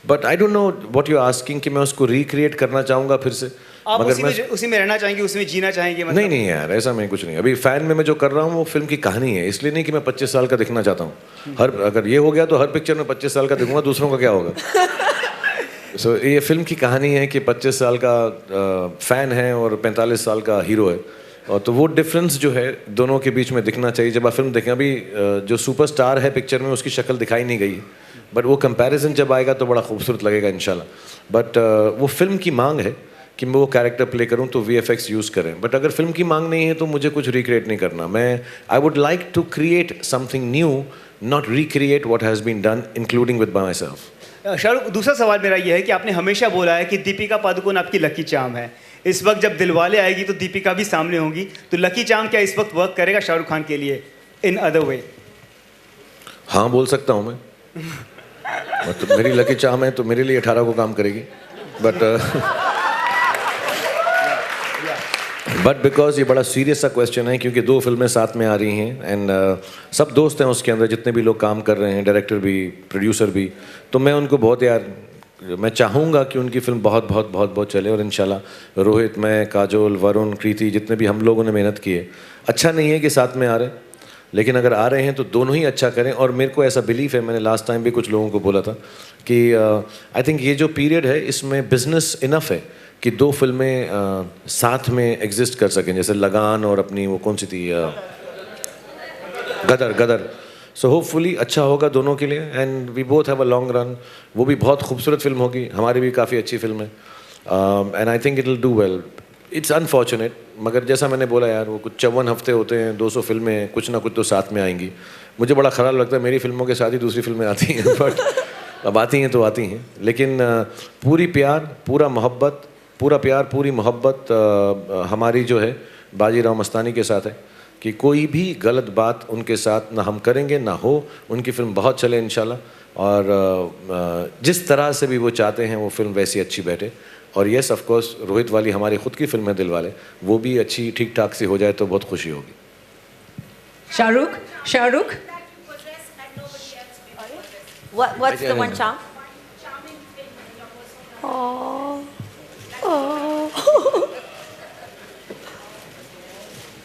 But I don't know what you asking कि मैं उसको रिक्रिएट करना चाहूँगा फिर से. आप उसी में रहना चाहेंगे, उसमें जीना चाहेंगे? मतलब नहीं यार, ऐसा मैं कुछ नहीं. अभी फैन में मैं जो कर रहा हूँ वो फिल्म की कहानी है, इसलिए नहीं कि मैं 25 साल का दिखना चाहता हूँ. अगर ये हो गया तो हर पिक्चर में 25 साल का दिखूंगा, दूसरों का क्या होगा? सो ये फिल्म की कहानी है कि 25 साल का फैन है और 45 साल का हीरो है, और तो वो डिफरेंस जो है दोनों के बीच में दिखना चाहिए. जब आप फिल्म देखें, अभी जो सुपरस्टार है पिक्चर में उसकी शक्ल दिखाई नहीं गई, बट वो कंपैरिजन जब आएगा तो बड़ा खूबसूरत लगेगा इंशाल्लाह. बट वो फिल्म की मांग है कि मैं वो कैरेक्टर प्ले करूं तो VFX यूज़ करें. बट अगर फिल्म की मांग नहीं है तो मुझे कुछ रिक्रिएट नहीं करना. मैं I would like to create something new, not recreate what has been done including with my self. Shahrukh, दूसरा सवाल मेरा ये है कि आपने हमेशा बोला है कि दीपिका पादुकोण आपकी लकी चार्म है. इस वक्त जब दिलवाले आएगी तो दीपिका भी सामने होंगी, तो लकी चार्म क्या इस वक्त वर्क करेगा शाहरुख खान के लिए इन अदर वे? हाँ, बोल सकता हूँ मैं. मतलब मेरी लकी चार्म है तो मेरे लिए 18 को काम करेगी. बट बिकॉज ये बड़ा सीरियस सा क्वेश्चन है, क्योंकि 2 फिल्में साथ में आ रही हैं एंड सब दोस्त हैं उसके अंदर, जितने भी लोग काम कर रहे हैं, डायरेक्टर भी, प्रोड्यूसर भी. तो मैं उनको बहुत मैं चाहूँगा कि उनकी फिल्म बहुत बहुत बहुत बहुत चले, और इंशाल्लाह रोहित, मैं, काजोल, वरुण, कृति, जितने भी हम लोगों ने मेहनत की है. अच्छा नहीं है कि साथ में आ रहे, लेकिन अगर आ रहे हैं तो दोनों ही अच्छा करें. और मेरे को ऐसा बिलीफ है, मैंने लास्ट टाइम भी कुछ लोगों को बोला था कि आई थिंक ये जो पीरियड है इसमें बिजनेस इनफ है कि 2 फिल्में साथ में एग्जिस्ट कर सकें, जैसे लगान और अपनी वो कौन सी थी, गदर. सो होपफुली अच्छा होगा दोनों के लिए, and we both have a long run. वो भी बहुत खूबसूरत फिल्म होगी, हमारी भी काफ़ी अच्छी फिल्म है, and I think it will do well. It's unfortunate, मगर जैसा मैंने बोला यार, वो कुछ 54 हफ्ते होते हैं, 200 फिल्में, कुछ ना कुछ तो साथ में आएंगी. मुझे बड़ा ख़राब लगता है मेरी फिल्मों के साथ ही दूसरी फिल्में आती हैं, बट अब आती हैं तो आती हैं. लेकिन पूरी प्यार, पूरा मोहब्बत, पूरी मोहब्बत हमारी जो है बाजीराव मस्तानी के साथ है. कि कोई भी गलत बात उनके साथ ना हम करेंगे ना हो। उनकी फिल्म बहुत चले इंशाल्लाह, और जिस तरह से भी वो चाहते हैं वो फिल्म वैसी अच्छी बैठे। और यस ऑफ कोर्स रोहित वाली हमारी खुद की फिल्म है दिल वाले, वो भी अच्छी ठीक ठाक सी हो जाए तो बहुत खुशी होगी। Shahrukh What's the one charm?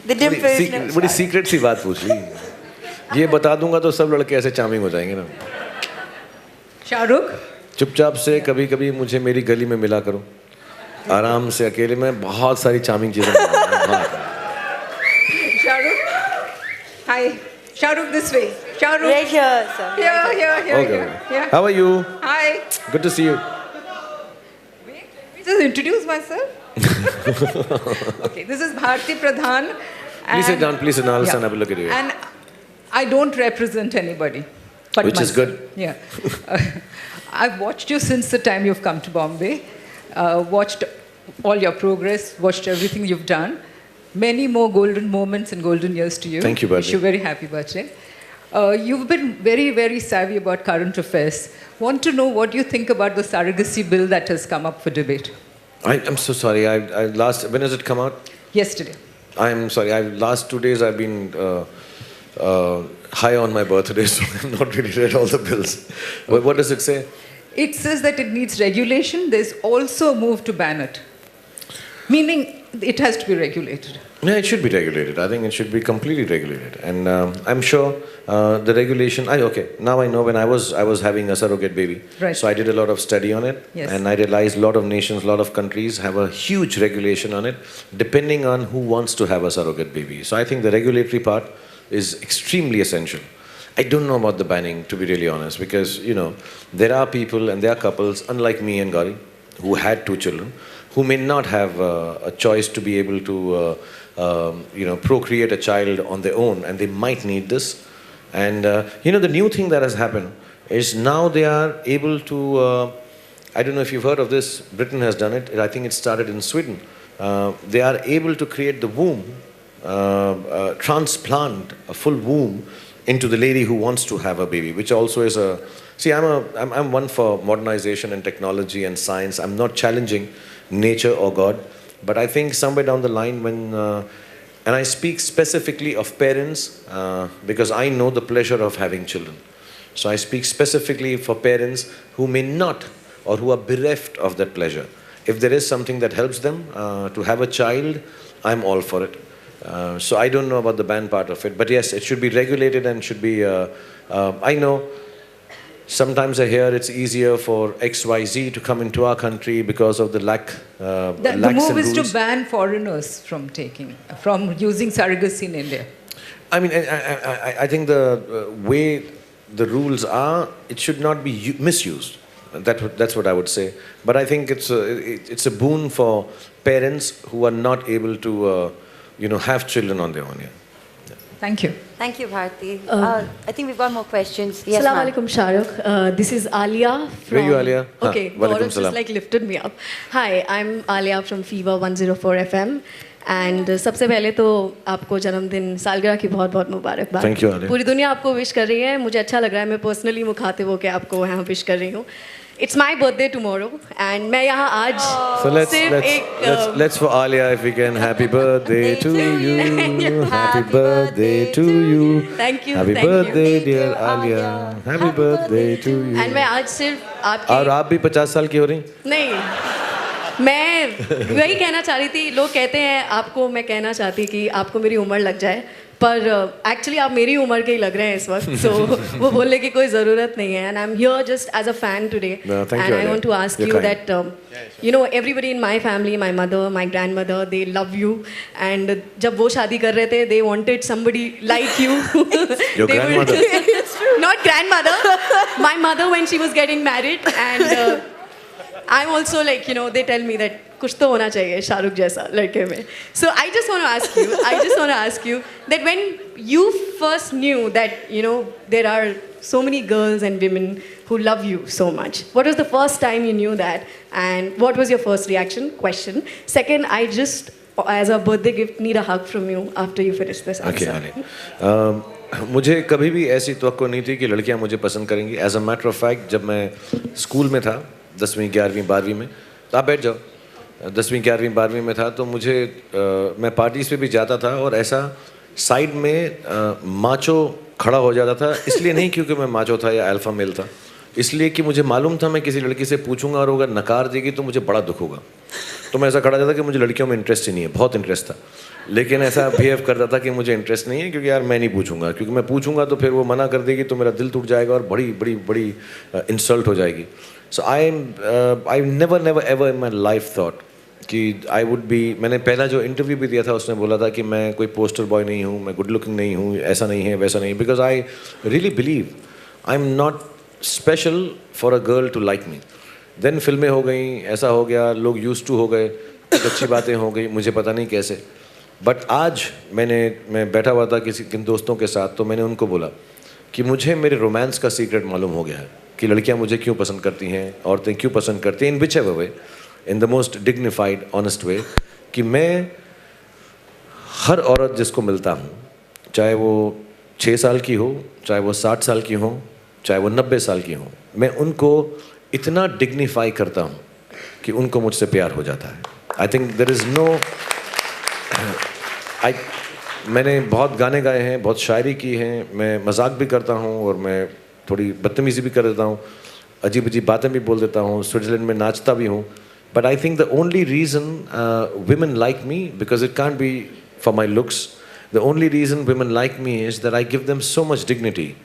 The dimples. बड़ी सीक्रेट सी बात पूछ ली, ये बता दूंगा तो सब लड़के ऐसे चार्मिंग हो जाएंगे ना। शाहरुख चुपचाप से कभी कभी मुझे मेरी गली में मिला करो, आराम से अकेले में बहुत सारी चार्मिंग चीजें। Hi, Shahrukh this way. Shahrukh. Right here, sir. Here. Okay. Yeah. How are you? Hi. Good to see you. Just introduce myself. Okay, this is Bharti Pradhan. Please sit down. Please sit down. I'll stand up and look at you. And I don't represent anybody. But Which is good. Yeah. I've watched you since the time you've come to Bombay. Watched all your progress. Watched everything you've done. Many more golden moments and golden years to you. Thank you, birthday. Wish you a very happy birthday. You've been very, very savvy about current affairs. Want to know what you think about the surrogacy bill that has come up for debate? I'm so sorry. I last, when has it come out? Yesterday. I'm sorry. Last 2 days I've been high on my birthday, so I've not really read all the bills. What does it say? It says that it needs regulation. There's also a move to ban it. Meaning it has to be regulated. Yeah, it should be regulated. I think it should be completely regulated. And I'm sure the regulation, okay, now I know when I was having a surrogate baby. Right. So I did a lot of study on it. Yes. And I realized a lot of nations, a lot of countries have a huge regulation on it, depending on who wants to have a surrogate baby. So I think the regulatory part is extremely essential. I don't know about the banning, to be really honest, because, you know, there are people and there are couples, unlike me and Gauri, who had 2 children, who may not have a choice to be able to, procreate a child on their own, and they might need this. And, the new thing that has happened is now they are able to, I don't know if you've heard of this, Britain has done it, I think it started in Sweden. They are able to create the womb, transplant a full womb into the lady who wants to have a baby, which also is a... See, I'm one for modernization and technology and science. I'm not challenging nature or God, but I think somewhere down the line when, and I speak specifically of parents because I know the pleasure of having children. So I speak specifically for parents who may not or who are bereft of that pleasure. If there is something that helps them to have a child, I'm all for it. So I don't know about the ban part of it, but yes, it should be regulated and should be, I know sometimes I hear it's easier for XYZ to come into our country because of the lack The move is to ban foreigners from using surrogacy in India. I mean, I think the way the rules are, it should not be misused. That's what I would say. But I think it's a boon for parents who are not able to, have children on their own. Yeah. Thank you. Thank you, Bharti. I think we've got more questions. Yes, Assalamu ma'am. alaikum, Shahrukh. This is Alia from... Where are you, Alia? Okay, Walaikum Gaurav salam. just like lifted me up. Hi, I'm Alia from Fever 104 FM. And सबसे पहले तो आपको जन्मदिन सालगिरह की बहुत बहुत मुबारकबाद। Thank you, Alia. पूरी दुनिया आपको विश कर रही है, मुझे अच्छा लग रहा है, मैं पर्सनली मुखातिब होकर आपको यहाँ विश कर रही हूँ। It's my birthday tomorrow, and मैं यहाँ आज So let's for Alia if we can. Happy birthday to you. Happy birthday to you. Thank you. Happy thank birthday, you. dear Alia. Happy birthday to you. And मैं आज सिर्फ आपकी और आप भी 50 साल की हो रही? नहीं, मैं वही कहना चाह रही थी। लोग कहते हैं आपको, मैं कहना चाहती कि आपको मेरी उम्र लग जाए, पर एक्चुअली आप मेरी उम्र के ही लग रहे हैं इस वक्त, सो वो बोलने की कोई ज़रूरत नहीं है। And I am here just as a fan today, and I want to ask you that everybody in my family, my mother, my grandmother, they love you, and जब वो शादी कर रहे थे, they wanted somebody like you. Your grandmother? Not grandmother, my mother when she was getting married, and I'm also like, they tell me that कुछ तो होना चाहिए शाहरुख जैसा लड़के में. So I just want to ask you that when you first knew that, there are so many girls and women who love you so much, what was the first time you knew that, and what was your first reaction? Question. Second, I just as a birthday gift, need a hug from you after you finish this Okay, answer. मुझे कभी भी ऐसी तवक्को नहीं थी कि लड़कियां मुझे पसंद करेंगी. As a matter of fact जब मैं स्कूल में था 10वीं 11वीं 12वीं में, तो आप बैठ जाओ, 10वीं 11वीं 12वीं में था तो मुझे मैं पार्टीज पे भी जाता था और ऐसा साइड में माचो खड़ा हो जाता था. इसलिए नहीं क्योंकि मैं माचो था या अल्फा मेल था, इसलिए कि मुझे मालूम था मैं किसी लड़की से पूछूंगा और अगर नकार देगी तो मुझे बड़ा दुख होगा. तो मैं ऐसा खड़ा जाता कि मुझे लड़कियों में इंटरेस्ट ही नहीं है. बहुत इंटरेस्ट था लेकिन ऐसा बिहेव करता था कि मुझे इंटरेस्ट नहीं है क्योंकि यार मैं नहीं पूछूंगा, क्योंकि मैं पूछूंगा तो फिर वो मना कर देगी तो मेरा दिल टूट जाएगा और बड़ी बड़ी बड़ी इंसल्ट हो जाएगी. So I never never ever in my life thought कि आई वुड बी. मैंने पहला जो इंटरव्यू भी दिया था उसमें बोला था कि मैं कोई पोस्टर बॉय नहीं हूँ, मैं गुड लुकिंग नहीं हूँ, ऐसा नहीं है वैसा नहीं, because I really believe I am not special for a girl to like me. Then फिल्में हो गई, ऐसा हो गया, लोग यूज टू हो गए, कुछ अच्छी बातें हो गई, मुझे पता नहीं कैसे. बट आज मैं बैठा हुआ था किन दोस्तों के साथ, तो मैंने उनको बोला कि मुझे मेरे रोमांस का सीक्रेट मालूम हो गया है कि लड़कियां मुझे क्यों पसंद करती हैं, औरतें क्यों पसंद करती हैं, in whichever way, in the most dignified honest way, कि मैं हर औरत जिसको मिलता हूँ, चाहे वो 6 साल की हो, चाहे वो 60 साल की हो, चाहे वो 90 साल की हो, मैं उनको इतना डिग्निफाई करता हूँ कि उनको मुझसे प्यार हो जाता है. I think there is no मैंने बहुत गाने गाए हैं, बहुत शायरी की है, मैं मजाक भी करता हूँ और मैं थोड़ी बदतमीज़ी भी कर देता हूँ, अजीब अजीब बातें भी बोल देता हूँ, स्विट्ज़रलैंड में नाचता भी हूँ. But I think the only reason women like me, because it can't be for my looks, the only reason women like me is that I give them so much dignity,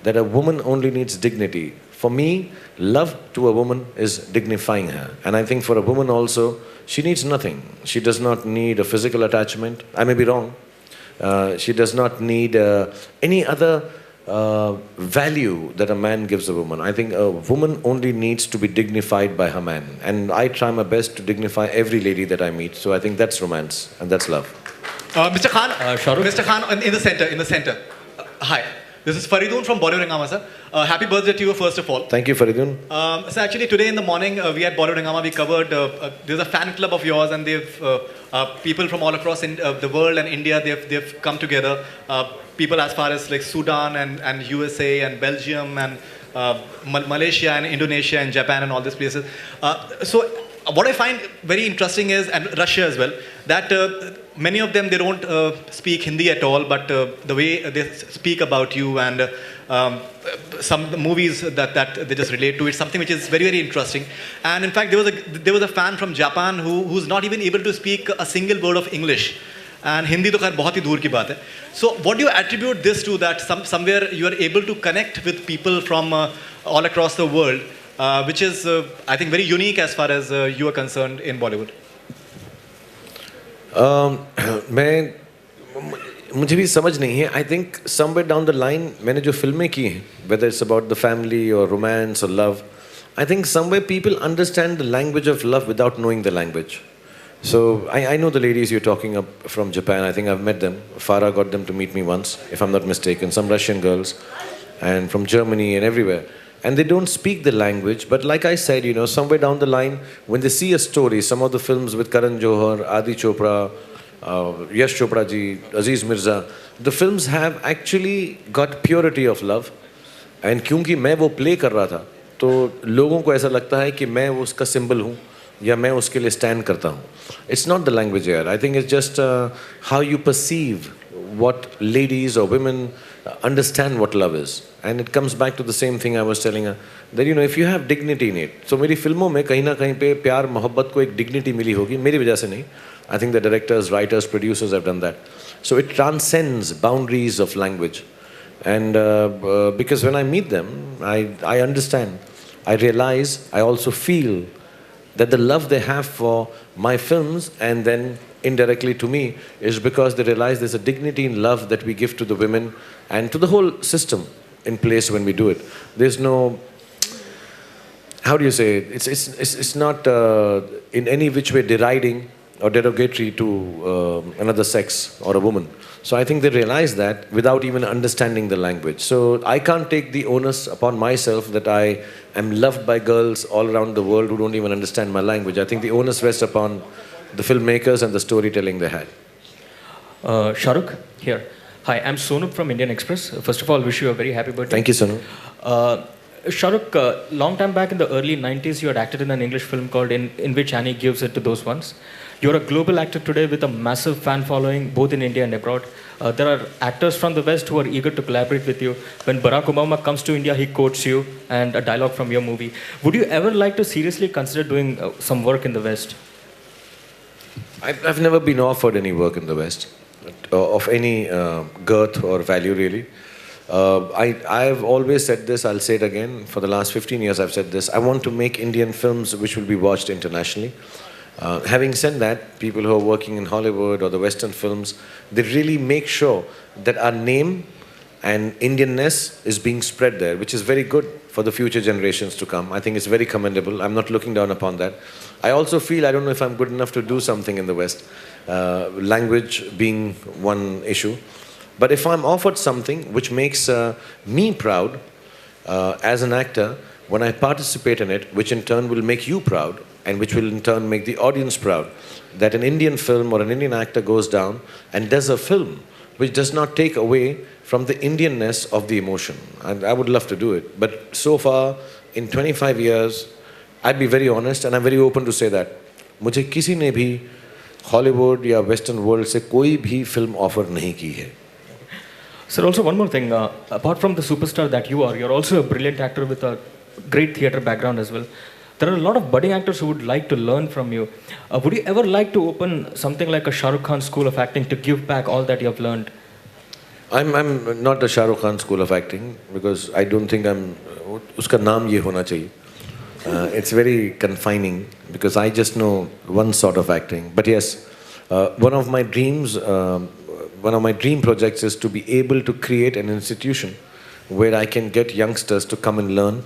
that a woman only needs dignity. For me, love to a woman is dignifying her. And I think for a woman also, she needs nothing. She does not need a physical attachment. I may be wrong. She does not need any other value that a man gives a woman. I think a woman only needs to be dignified by her man. And I try my best to dignify every lady that I meet. So I think that's romance and that's love. Mr. Khan, Mr. Khan, in the center. Hi. This is Faridun from Bollywood Hungama, sir. Happy birthday to you, first of all. Thank you, Faridun. So actually today in the morning, we at Bollywood Hungama, we covered, there's a fan club of yours and they've, people from all across the world and India, they've come together. People as far as like Sudan and USA and Belgium and Malaysia and Indonesia and Japan and all these places. So what I find very interesting is, and Russia as well, that many of them, they don't speak Hindi at all, but the way they speak about you and some movies that they just relate to, it's something which is very, very interesting. And in fact, there was a fan from Japan who's not even able to speak a single word of English. And Hindi to khar bahut hi dur ki baat hai. So what do you attribute this to, that somewhere you are able to connect with people from all across the world, which is, I think, very unique as far as you are concerned in Bollywood? मुझे भी समझ नहीं है. I think somewhere down the line मैंने जो फिल्में की हैं, whether it's about the family और रोमांस और love, I think somewhere people understand the language of love without knowing the language. So I know the ladies you're talking up from Japan. I think I've met them. Farah got them to meet me once, if I'm not mistaken. Some Russian girls, and from Germany and everywhere. And they don't speak the language, but like I said, you know, somewhere down the line, when they see a story, some of the films with Karan Johar, Adi Chopra, Yash Chopra ji, Aziz Mirza, the films have actually got purity of love. And क्योंकि मैं वो play कर रहा था, तो लोगों को ऐसा लगता है कि मैं उसका symbol हूँ या मैं उसके लिए stand करता हूँ. It's not the language here. I think it's just how you perceive what ladies or women understand what love is. And it comes back to the same thing I was telling her, that, you know, if you have dignity in it. So मेरी फिल्मों में कहीं ना कहीं पे प्यार मोहब्बत को एक dignity मिली होगी, मेरी वजह से नहीं. I think the directors, writers, producers have done that. So it transcends boundaries of language. And because when I meet them, I understand, I realize, I also feel that the love they have for my films and then indirectly to me is because they realize there's a dignity in love that we give to the women and to the whole system in place when we do it. There's no, how do you say it? It's not in any which way deriding or derogatory to another sex or a woman. So I think they realize that without even understanding the language. So I can't take the onus upon myself that I am loved by girls all around the world who don't even understand my language. I think the onus rests upon the filmmakers and the storytelling they had. Shahrukh, here. Hi, I'm Sonu from Indian Express. First of all, wish you a very happy birthday. Thank you, Sonu. Shahrukh, long time back in the early 90s, you had acted in an English film called In Which Annie Gives It to Those Ones. You're a global actor today with a massive fan following, both in India and abroad. There are actors from the West who are eager to collaborate with you. When Barack Obama comes to India, he quotes you and a dialogue from your movie. Would you ever like to seriously consider doing some work in the West? I've never been offered any work in the West, of any girth or value, really. I've always said this, I'll say it again. For the last 15 years, I've said this. I want to make Indian films which will be watched internationally. Having said that, people who are working in Hollywood or the Western films, they really make sure that our name and Indianness is being spread there, which is very good for the future generations to come. I think it's very commendable. I'm not looking down upon that. I also feel I don't know if I'm good enough to do something in the West, language being one issue. But if I'm offered something which makes me proud as an actor, when I participate in it, which in turn will make you proud, and which will in turn make the audience proud, that an Indian film or an Indian actor goes down and does a film which does not take away from the Indianness of the emotion. And I would love to do it. But so far, in 25 years, I'd be very honest and I'm very open to say that. मुझे किसी ने भी Hollywood या Western world से कोई भी film offer नहीं की है. Sir, also one more thing. Apart from the superstar that you are, you're also a brilliant actor with a great theatre background as well. There are a lot of budding actors who would like to learn from you. Would you ever like to open something like a Shah Rukh Khan School of Acting to give back all that you have learned? I'm not the Shah Rukh Khan School of Acting because I don't think उसका नाम ये होना चाहिए. It's very confining because I just know one sort of acting. But yes, one of my dream projects is to be able to create an institution where I can get youngsters to come and learn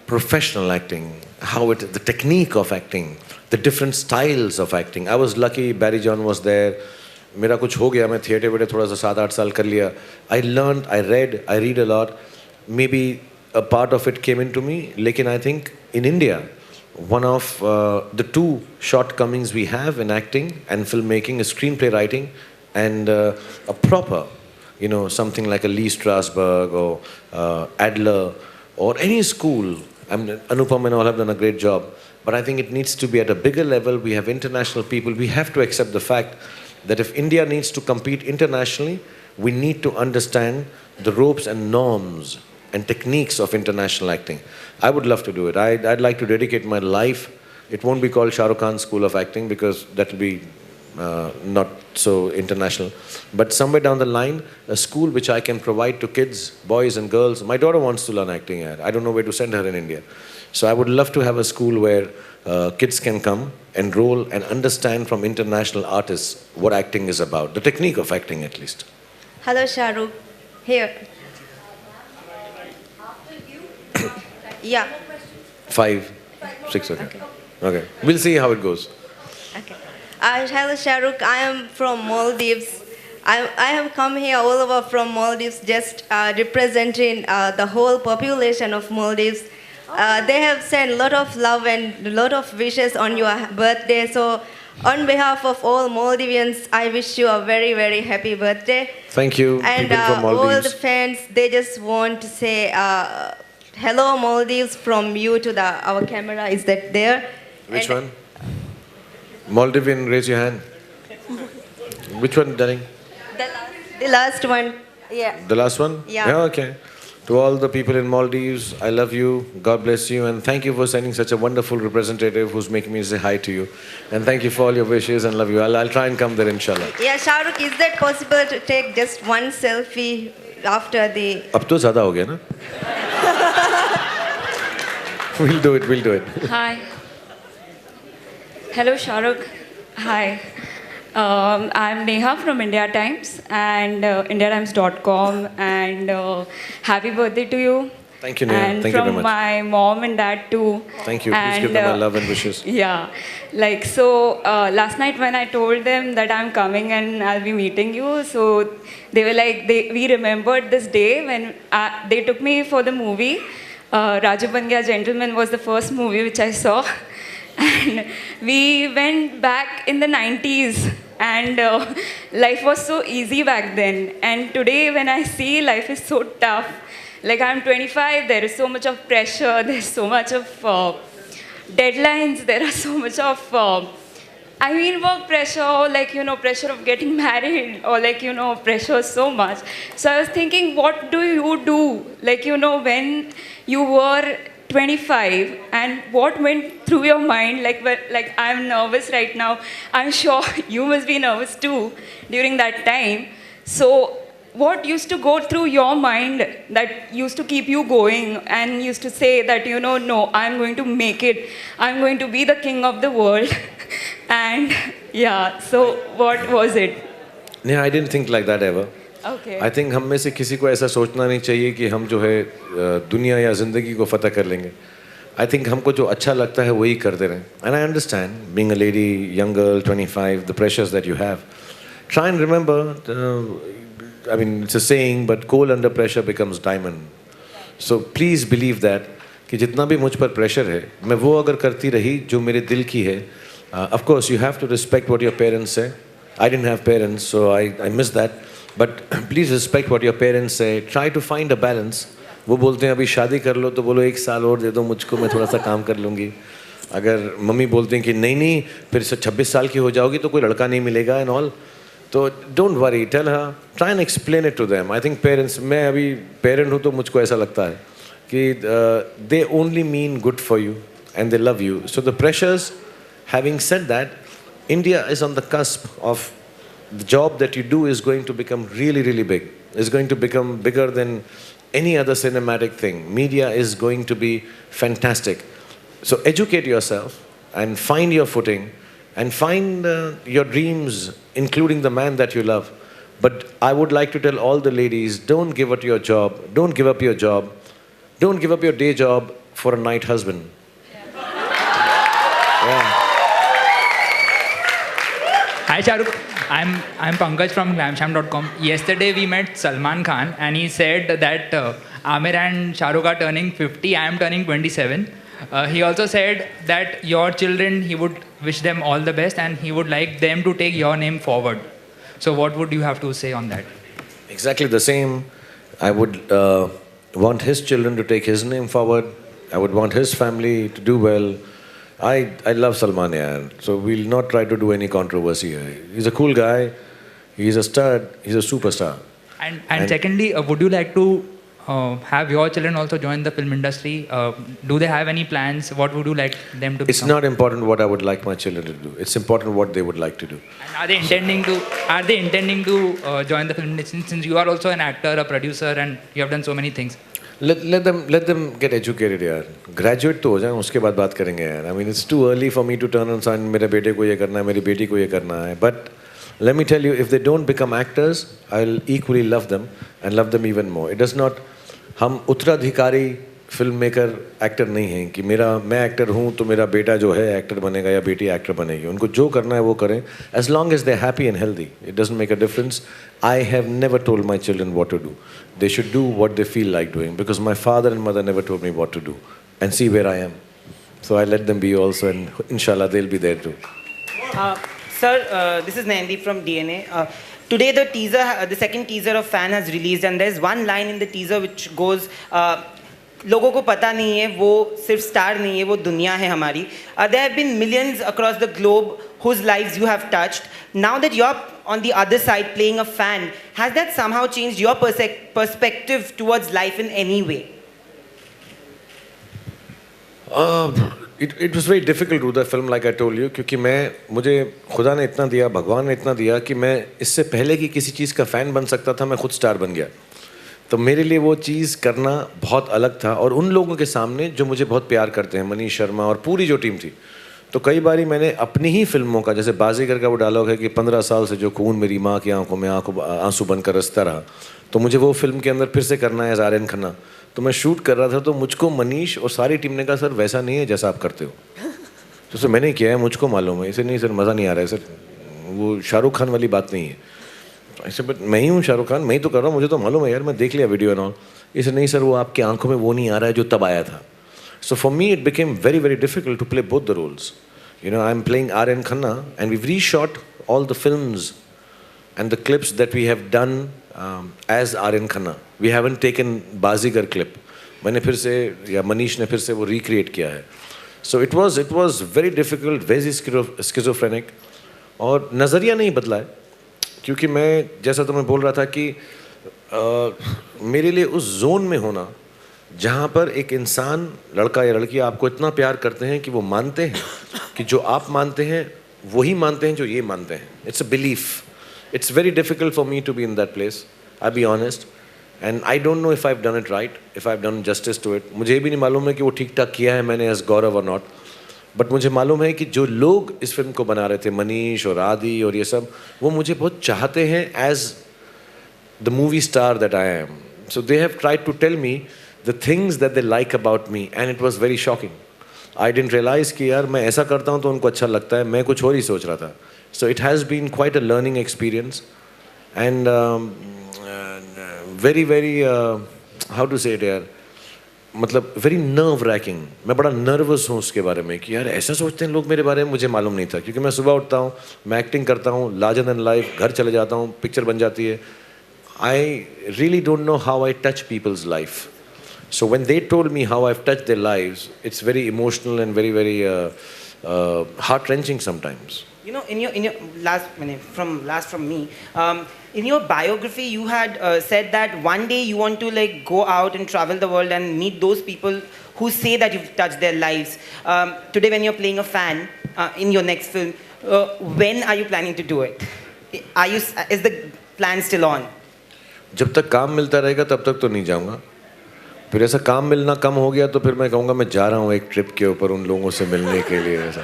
professional acting, the technique of acting, the different styles of acting. I was lucky, Barry John was there. मेरा कुछ हो गया, मैं theatre में थोड़ा सा 7-8 साल कर लिया. I learned, I read a lot. Maybe a part of it came into me. लेकिन I think in India, one of the two shortcomings we have in acting and filmmaking is screenplay writing and a proper, something like a Lee Strasberg or Adler or any school. Anupam and all have done a great job. But I think it needs to be at a bigger level. We have international people. We have to accept the fact that if India needs to compete internationally, we need to understand the ropes and norms and techniques of international acting. I would love to do it. I'd like to dedicate my life. It won't be called Shah Rukh Khan School of Acting because that will be not so international. But somewhere down the line, a school which I can provide to kids, boys and girls. My daughter wants to learn acting. I don't know where to send her in India. So I would love to have a school where kids can come, enroll and understand from international artists what acting is about. The technique of acting at least. Hello, Shah Rukh. Here. Yeah. 5, 6, okay. We'll see how it goes. Okay. Hello, Shah Rukh. I am from Maldives. I have come here all over from Maldives just representing the whole population of Maldives. They have sent a lot of love and a lot of wishes on your birthday. So on behalf of all Maldivians, I wish you a very, very happy birthday. Thank you. And people from Maldives. all the fans, they just want to say hello Maldives from you to our camera. Is that there? Which one? Maldivian, raise your hand. Which one, darling? The last one. Yeah. The last one? Yeah. Okay. To all the people in Maldives, I love you. God bless you. And thank you for sending such a wonderful representative who's making me say hi to you. And thank you for all your wishes and love you. I'll try and come there, inshallah. Yeah, Shah Rukh, is that possible to take just one selfie after the... अब तो ज़्यादा हो गया ना? We'll do it. Hi. Hello, Shah Rukh. Hi. I'm Neha from India Times and IndiaTimes.com and happy birthday to you. Thank you, Neha. And Thank you very from much. my mom and dad too. Thank you. Please And, give them my love and wishes. Yeah. Last night when I told them that I'm coming and I'll be meeting you, so they were like, we remembered this day when they took me for the movie. Raju Ban Gaya Gentleman was the first movie which I saw. And we went back in the 90s, and life was so easy back then. And today, when I see life is so tough, like I'm 25, there is so much of pressure, there's so much of deadlines, there are so much of, work pressure, or like, pressure of getting married, or like, pressure so much. So I was thinking, what do you do? Like, when you were 25, and what went through your mind? Like I'm nervous right now. I'm sure you must be nervous too during that time. So what used to go through your mind that used to keep you going and used to say that, no, I'm going to make it. I'm going to be the king of the world. And yeah, so what was it? Yeah, I didn't think like that ever. Okay. I think हम में से किसी को ऐसा सोचना नहीं चाहिए कि हम जो है दुनिया या ज़िंदगी को फतह कर लेंगे. I think हमको जो अच्छा लगता है वही करते रहें. And I understand, being a lady, young girl, 25, the pressures that you have. Try and remember, it's a saying, but coal under pressure becomes diamond. So please believe that कि जितना भी मुझ पर pressure है, मैं वो अगर करती रही जो मेरे दिल की है. Of course, you have to respect what your parents say. I didn't have parents, so I miss that. But please respect what your parents say. Try to find a balance. वो बोलते हैं अभी शादी कर लो तो बोलो 1 साल और दे दो मुझको, मैं थोड़ा सा काम कर लूँगी. अगर मम्मी बोलते हैं कि नहीं फिर से 26 साल की हो जाओगी तो कोई लड़का नहीं मिलेगा and all. तो don't worry, tell her, try and explain it to them. I think parents, मैं अभी parent हूँ तो मुझको ऐसा लगता है कि they only mean good for you and they love you. So the pressures, having said that, India is on the cusp of the job that you do is going to become really, really big. It's going to become bigger than any other cinematic thing. Media is going to be fantastic. So educate yourself and find your footing and find your dreams, including the man that you love. But I would like to tell all the ladies, don't give up your job. Don't give up your job. Don't give up your day job for a night husband. Yeah. Hi Shahrukh, I'm Pankaj from glamsham.com. Yesterday we met Salman Khan and he said that Aamir and Shahrukh are turning 50, I am turning 27. He also said that your children, he would wish them all the best and he would like them to take your name forward. So what would you have to say on that? Exactly the same. I would want his children to take his name forward. I would want his family to do well. I love Salman, yaar. So we'll not try to do any controversy here. He's a cool guy. He's a stud. He's a superstar. And secondly, would you like to have your children also join the film industry? Do they have any plans? What would you like them to become? It's not important what I would like my children to do. It's important what they would like to do. And are they intending to join the film industry, since you are also an actor, a producer, and you have done so many things? Let them get educated, यार. Graduate तो हो जाएं, उसके बाद बात करेंगे यार. I mean, it's too early for me to turn on sign. मेरे बेटे को ये करना है, मेरी बेटी को ये करना है. But let me tell you, if they don't become actors, I'll equally love them and love them even more. It does not. हम उत्तराधिकारी फिल्म मेकर एक्टर नहीं हैं कि मैं एक्टर हूँ तो मेरा बेटा जो है एक्टर बनेगा या बेटी एक्टर बनेगी. उनको जो करना है वो करें. As long as they're happy and healthy, it doesn't make a difference. I have never told my children what to do. They should do what they feel like doing, because my father and mother never told me what to do. And see where I am. So I let them be also, and inshallah they'll be there too. Sir, this is Nandi from DNA. Today the second teaser of Fan has released, and there's one line in the teaser which goes, लोगों को पता नहीं है वो सिर्फ star नहीं है, वो दुनिया है हमारी. There have been millions across the globe whose lives you have touched. Now that you're on the other side playing a fan, has that somehow changed your perspective towards life in any way? It was very difficult to do the film, like I told you, क्योंकि मुझे खुदा ने इतना दिया, भगवान ने इतना दिया कि मैं इससे पहले कि किसी चीज़ का फ़ैन बन सकता था, मैं खुद स्टार बन गया. तो मेरे लिए वो चीज़ करना बहुत अलग था, और उन लोगों के सामने जो मुझे बहुत प्यार करते हैं, मनीष शर्मा और पूरी जो टीम थी. तो कई बारी मैंने अपनी ही फिल्मों का, जैसे बाजीगर का वो डायलॉग है कि 15 साल से जो खून मेरी माँ की आंखों में आंसू बनकर रसता रहा, तो मुझे वो फिल्म के अंदर फिर से करना है एज आर्यन खन्ना. तो मैं शूट कर रहा था तो मुझको मनीष और सारी टीम ने कहा, सर वैसा नहीं है जैसा आप करते हो. तो सर मैंने किया है, मुझको मालूम है. इसे नहीं सर, मज़ा नहीं आ रहा है सर, वो शाहरुख खान वाली बात नहीं है. ऐसे बट मैं ही हूँ शाहरुख खान, मैं ही तो कर रहा हूँ, मुझे तो मालूम है यार, मैं देख लिया वीडियो एंड ऑल. इसे नहीं सर, वो आपकी आंखों में वो नहीं आ रहा है जो तब आया था. So for me it became very, very difficult to play both the roles. You know, I'm playing Aryan Khanna, and we've reshot all the films and the clips that we have done as Aryan Khanna. We haven't taken Bazigar clip. मैंने फिर से या मनीष ने फिर से वो recreate किया है. So it was very difficult, very schizophrenic. और नज़रिया नहीं बदला है, क्योंकि मैं जैसा तो मैं बोल रहा था कि मेरे लिए उस जोन में होना जहाँ पर एक इंसान, लड़का या लड़की आपको इतना प्यार करते हैं कि वो मानते हैं कि जो आप मानते हैं वही मानते हैं जो ये मानते हैं. It's a belief. It's very difficult for me to be in that place. I be honest, and I don't know if I have done it right, if I have done justice to it. मुझे भी नहीं मालूम है कि वो ठीक ठाक किया है मैंने एज गौरव और नॉट, बट मुझे मालूम है कि जो लोग इस फिल्म को बना रहे थे, मनीष और आदि और ये सब, वो मुझे बहुत चाहते हैं as the movie star that I am. So they have tried to tell me the things that they like about me, and it was very shocking. I didn't realize कि यार मैं ऐसा करता हूँ तो उनको अच्छा लगता है, मैं कुछ और ही सोच रहा था. So it has been quite a learning experience, and very how to say it यार, मतलब very nerve wracking. मैं बड़ा nervous हूँ उसके बारे में कि यार ऐसा सोचते हैं लोग मेरे बारे में. मुझे मालूम नहीं था, क्योंकि मैं सुबह उठता हूँ, मैं एक्टिंग करता हूँ, larger than life, घर चले जाता हूँ, पिक्चर बन जाती है. I really don't know how I touch people's life. So when they told me how I've touched their lives, it's very emotional and very heart-wrenching sometimes. You know, in your from me, in your biography, you had said that one day you want to like go out and travel the world and meet those people who say that you've touched their lives. Today, when you're playing a fan in your next film, when are you planning to do it? Is the plan still on? जब तक काम मिलता रहेगा तब तक तो नहीं जाऊँगा. फिर ऐसा काम मिलना कम हो गया तो फिर मैं कहूँगा मैं जा रहा हूँ एक ट्रिप के ऊपर उन लोगों से मिलने के लिए. ऐसा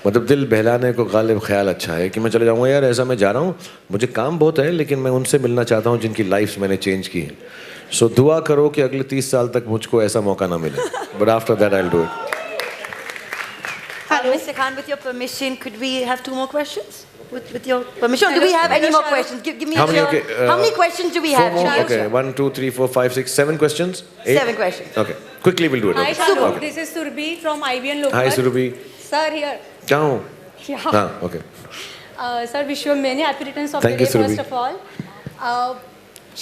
मतलब दिल बहलाने को गालिब ख्याल अच्छा है कि मैं चले जाऊँगा यार, ऐसा मैं जा रहा हूँ, मुझे काम बहुत है, लेकिन मैं उनसे मिलना चाहता हूँ जिनकी लाइफ मैंने चेंज की है. सो दुआ करो कि अगले 30 साल तक मुझको ऐसा मौका ना मिले. But after that I will do it. Hello, Mr. Khan, with your permission, could we have 2 more questions? With your permission, do we have any more questions? Give me how many questions do we have? Okay, 1, 2, 3, 4, 5, 6, 7 questions? 8? 7 questions. Okay, quickly we'll do it. Hi, Okay. Shahrukh. Okay. This is Surbhi from IBN Local. Hi, Surbhi. Sir, here. कहाँ हो? Yeah. हाँ, okay. Sir, wish you many happy returns of Thank the you, day, Surbhi. first of all.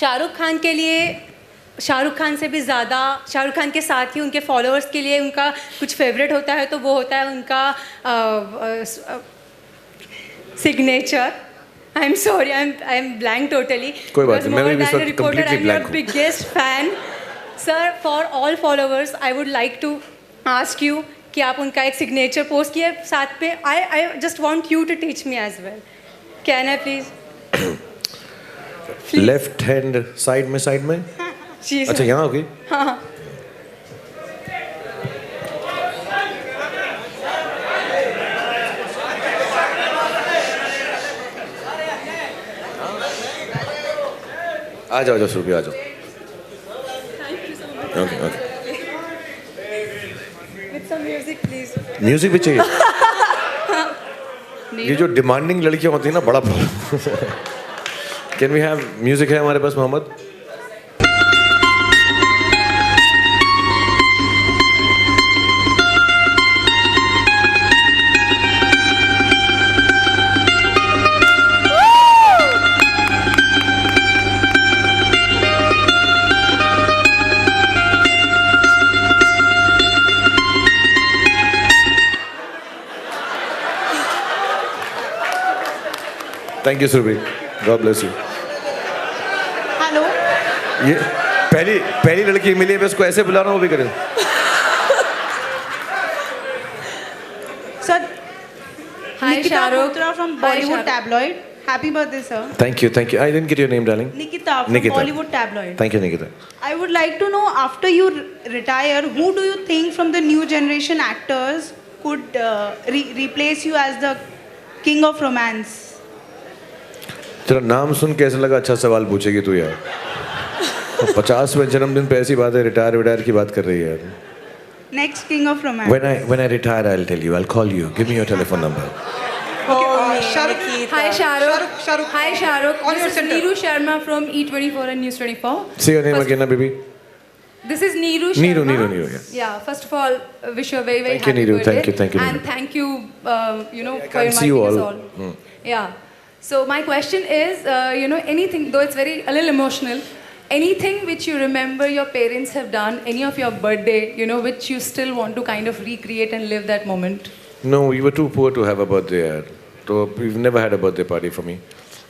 Shahrukh Khan के लिए, शाहरुख खान से भी ज़्यादा, शाहरुख खान के साथ ही उनके फॉलोअर्स के लिए उनका कुछ फेवरेट होता है, तो वो होता है उनका signature. I'm sorry, I'm blank totally. कोई बात नहीं, मैं भी इस वक्त reporter, completely I'm blank your हूँ. biggest fan. Sir, for all followers, I would like to ask you कि आप उनका एक signature post किए साथ पे. I just want you to teach me as well. Can I please? Left hand side में जी अच्छा यहाँ होगी. हाँ. आ जाओ सुबह आ जाओ. Okay okay. With some music, please. Music भी चाहिए. ये जो डिमांडिंग लड़कियां होती है ना, बड़ा कैन वी हैव म्यूजिक है हमारे पास Mohammad? Thank you, Surbhi. God bless you. Hello. ये पहली लड़की मिली है, मैं उसको ऐसे बुला रहा हूँ, वो भी करे. Sir. Hi, Nikita Shahrukh. Putra from Hi, Bollywood Shahrukh. Tabloid. Happy birthday, sir. Thank you. I didn't get your name, darling. Nikita from Nikita. Bollywood Tabloid. Thank you, Nikita. I would like to know, after you retire, who do you think from the new generation actors could replace you as the king of romance? तेरा नाम सुन के ऐसा लगा अच्छा सवाल पूछेगी तू यार. 50वें जन्मदिन पे ऐसी बात है, रिटायर की बात कर रही है यार. Next king of romance. When I retire, I'll tell you. I'll call you. Give me your telephone number. Shahrukh. Hi, Shahrukh. Hi, Shahrukh. On your This is center. Neeru Sharma from E24 and News 24. Say your name again, na, baby. This is Neeru Neeru, Sharma. Neeru, yeah. Yeah, first of all, wish you a very, very Thank you, happy Neeru. birthday. Thank you, And Neeru. thank you, for Can't see you inviting all. us all. Yeah. So my question is, anything, though it's a little emotional, anything which you remember your parents have done, any of your birthday, which you still want to kind of recreate and live that moment? No, we were too poor to have a birthday. So we've never had a birthday party for me.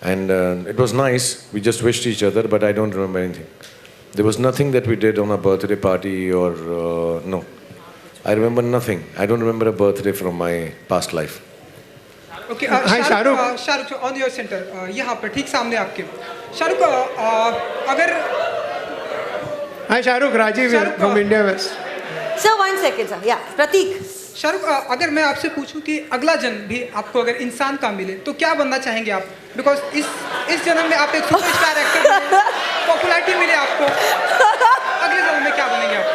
And it was nice. We just wished each other, but I don't remember anything. There was nothing that we did on a birthday party or no. I remember nothing. I don't remember a birthday from my past life. Okay, hi Shahrukh. Shahrukh, on your center, यहाँ पर ठीक सामने आपके. Shahrukh, अगर Hi Shahrukh, Rajiv from India West. Sir, 1 second, sir. Yeah, Pratik. Shahrukh, अगर मैं आपसे पूछूं कि अगला जन्म भी आपको अगर इंसान का मिले तो क्या बनना चाहेंगे आप? बिकॉज इस जन्म में आप एक सुपरस्टार एक्टर बने, पॉपुलैरिटी मिले आपको, अगले जन्म में क्या बनेंगे आप?